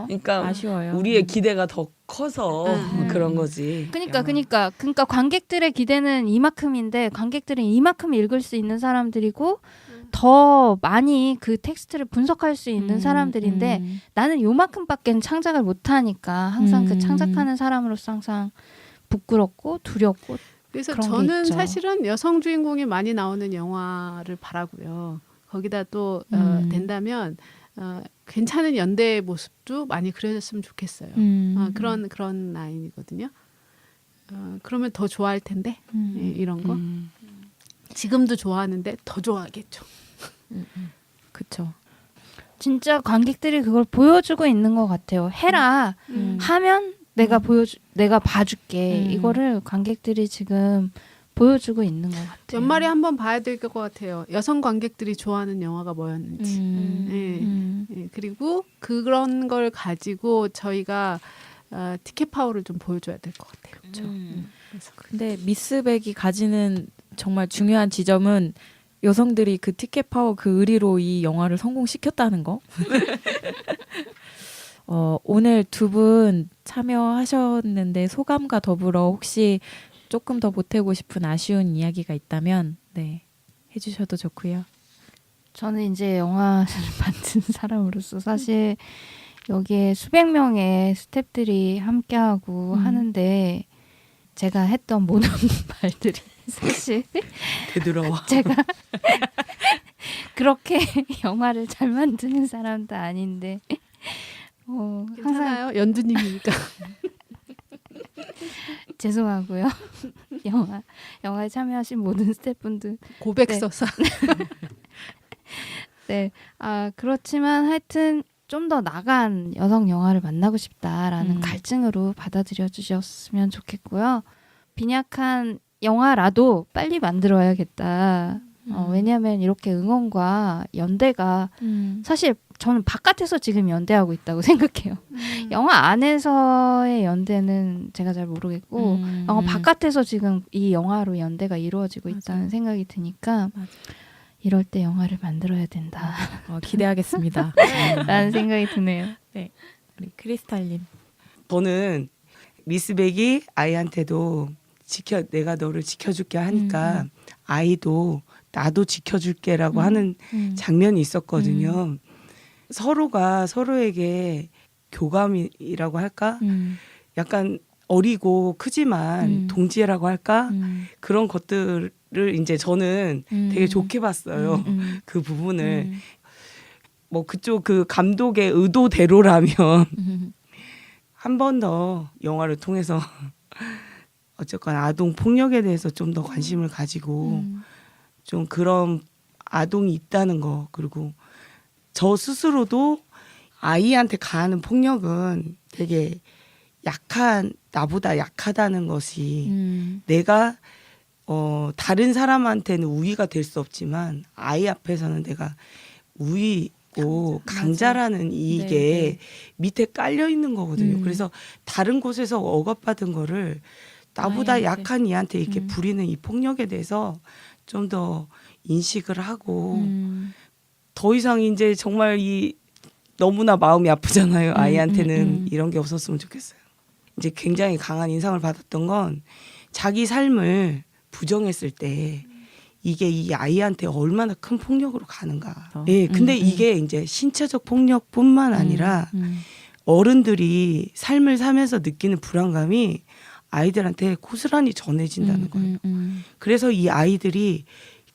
그러니까 아쉬워요. 우리의 기대가 더 커서 그런 거지. 그러니까 관객들의 기대는 이만큼인데 관객들은 이만큼 읽을 수 있는 사람들이고 더 많이 그 텍스트를 분석할 수 있는 사람들인데 나는 요만큼밖에 창작을 못하니까 항상 그 창작하는 사람으로서 항상 부끄럽고 두렵고. 그래서 그런 게 저는 있죠. 사실은 여성 주인공이 많이 나오는 영화를 바라고요. 거기다 또 된다면 괜찮은 연대의 모습도 많이 그려졌으면 좋겠어요. 그런 라인이거든요. 그러면 더 좋아할 텐데 이런 거. 지금도 좋아하는데 더 좋아하겠죠. 그쵸. 진짜 관객들이 그걸 보여주고 있는 것 같아요. 해라. 하면 내가 봐줄게. 이거를 관객들이 지금 보여주고 있는 것 같아요. 연말에 한번 봐야 될 것 같아요. 여성 관객들이 좋아하는 영화가 뭐였는지. 예, 그리고 그런 걸 가지고 저희가 티켓 파워를 좀 보여줘야 될 것 같아요. 그렇죠. 근데 미스백이 가지는 정말 중요한 지점은 여성들이 그 티켓 파워 그 의리로 이 영화를 성공시켰다는 거. 오늘 두 분 참여하셨는데 소감과 더불어 혹시 조금 더 보태고 싶은 아쉬운 이야기가 있다면 해주셔도 좋고요. 저는 이제 영화를 만든 사람으로서 사실 여기에 수백 명의 스태프들이 함께하고 하는데 제가 했던 모든 말들이 사실 되돌아와. 제가 그렇게 영화를 잘 만드는 사람도 아닌데 항상 괜찮아요. 연두님이니까. 죄송하고요. 영화에 참여하신 모든 스태프분들 고백서사. 네. 그렇지만 하여튼 좀 더 나간 여성 영화를 만나고 싶다라는 갈증으로 받아들여 주셨으면 좋겠고요. 빈약한 영화라도 빨리 만들어야겠다. 왜냐하면 이렇게 응원과 연대가 사실 저는 바깥에서 지금 연대하고 있다고 생각해요. 영화 안에서의 연대는 제가 잘 모르겠고 영화 바깥에서 지금 이 영화로 연대가 이루어지고 있다는 생각이 드니까 이럴 때 영화를 만들어야 된다. 기대하겠습니다. 라는 생각이 드네요. 우리 크리스탈님. 저는 미스백이 아이한테도 내가 너를 지켜줄게 하니까 아이도 나도 지켜줄게라고 하는 장면이 있었거든요. 서로가 서로에게 교감이라고 할까? 약간 어리고 크지만 동지애라고 할까? 그런 것들을 이제 저는 되게 좋게 봤어요. 그 부분을. 뭐 그쪽 그 감독의 의도대로라면 한 번 더 영화를 통해서 어쨌건 아동 폭력에 대해서 좀 더 관심을 가지고 좀 그런 아동이 있다는 거, 그리고 저 스스로도 아이한테 가하는 폭력은 되게 나보다 약하다는 것이 내가 다른 사람한테는 우위가 될 수 없지만 아이 앞에서는 내가 우위고 강자라는 이게 밑에 깔려 있는 거거든요. 그래서 다른 곳에서 억압받은 거를 나보다 아이한테. 약한 이한테 이렇게 부리는 이 폭력에 대해서 좀 더 인식을 하고 더 이상 이제 정말 너무나 마음이 아프잖아요. 아이한테는 이런 게 없었으면 좋겠어요. 이제 굉장히 강한 인상을 받았던 건 자기 삶을 부정했을 때 이게 이 아이한테 얼마나 큰 폭력으로 가는가. 예, 근데 이게 이제 신체적 폭력뿐만 아니라 어른들이 삶을 살면서 느끼는 불안감이 아이들한테 고스란히 전해진다는 거예요. 그래서 이 아이들이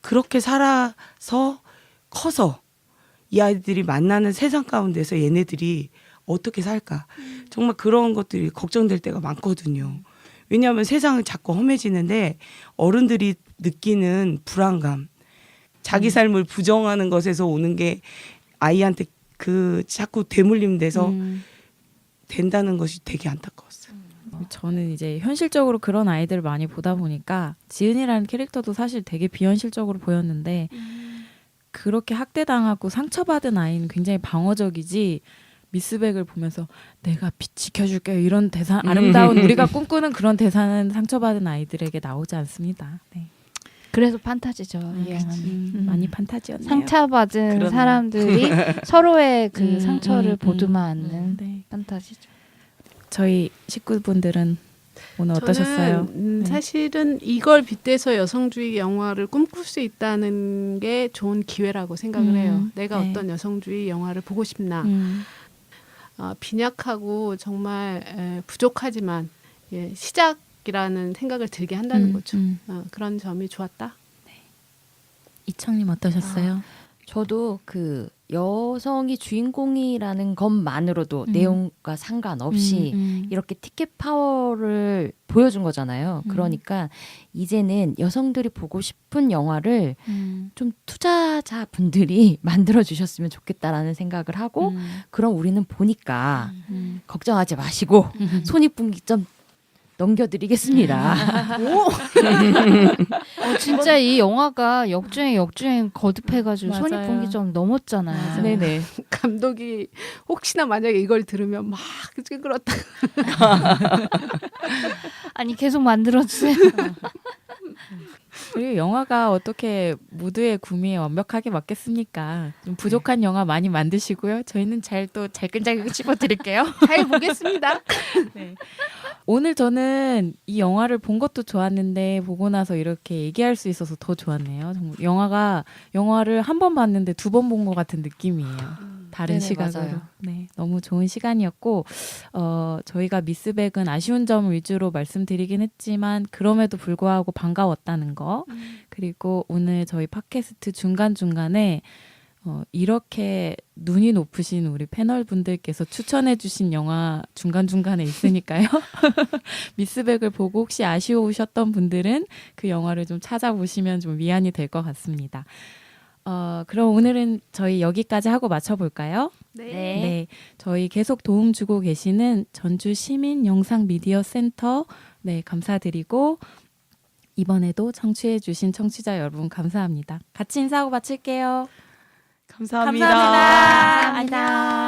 그렇게 살아서 커서 이 아이들이 만나는 세상 가운데서 얘네들이 어떻게 살까. 정말 그런 것들이 걱정될 때가 많거든요. 왜냐하면 세상은 자꾸 험해지는데 어른들이 느끼는 불안감, 자기 삶을 부정하는 것에서 오는 게 아이한테 자꾸 되물림돼서 된다는 것이 되게 안타까웠어요. 저는 이제 현실적으로 그런 아이들을 많이 보다 보니까 지은이라는 캐릭터도 사실 되게 비현실적으로 보였는데 그렇게 학대당하고 상처받은 아이는 굉장히 방어적이지 미스백을 보면서 내가 지켜줄게 이런 대사 아름다운 우리가 꿈꾸는 그런 대사는 상처받은 아이들에게 나오지 않습니다. 네. 그래서 판타지죠. 이 영화는. 많이 판타지였네요. 상처받은 그러네요. 사람들이 서로의 그 상처를 음, 보듬어안는 네. 판타지죠. 저희 식구분들은 오늘 어떠셨어요? 저는 사실은 이걸 빗대서 여성주의 영화를 꿈꿀 수 있다는 게 좋은 기회라고 생각을 해요. 내가 네. 어떤 여성주의 영화를 보고 싶나. 빈약하고 정말 부족하지만 시작이라는 생각을 들게 한다는 거죠. 그런 점이 좋았다. 이청님 어떠셨어요? 저도 그 여성이 주인공이라는 것만으로도 내용과 상관없이 이렇게 티켓 파워를 보여준 거잖아요. 그러니까 이제는 여성들이 보고 싶은 영화를 좀 투자자 분들이 만들어 주셨으면 좋겠다라는 생각을 하고 그럼 우리는 보니까 걱정하지 마시고 손익분기점 넘겨드리겠습니다. 진짜 이 영화가 역주행 거듭해가지고 맞아요. 손익분기점 넘었잖아요. 네네. 감독이 혹시나 만약에 이걸 들으면 막 찡그렇다. 아니 계속 만들어주세요. 그리고 영화가 어떻게 무드의 구미에 완벽하게 맞겠습니까? 좀 부족한 영화 많이 만드시고요. 저희는 잘 잘끈잘끈 씹어드릴게요. 잘 보겠습니다. 네. 오늘 저는 이 영화를 본 것도 좋았는데 보고 나서 이렇게 얘기할 수 있어서 더 좋았네요. 정말 영화를 한 번 봤는데 두 번 본 것 같은 느낌이에요. 다른 네네, 시각으로. 맞아요. 네, 너무 좋은 시간이었고 저희가 미스백은 아쉬운 점 위주로 말씀드리긴 했지만 그럼에도 불구하고 반가웠다는 거 그리고 오늘 저희 팟캐스트 중간중간에 이렇게 눈이 높으신 우리 패널 분들께서 추천해 주신 영화 중간중간에 있으니까요. 미스백을 보고 혹시 아쉬우셨던 분들은 그 영화를 좀 찾아보시면 좀 위안이 될 것 같습니다. 그럼 오늘은 저희 여기까지 하고 마쳐볼까요? 네. 저희 계속 도움 주고 계시는 전주 시민 영상 미디어 센터 감사드리고 이번에도 청취해 주신 청취자 여러분 감사합니다. 같이 인사하고 마칠게요. 감사합니다. 감사합니다. 안녕.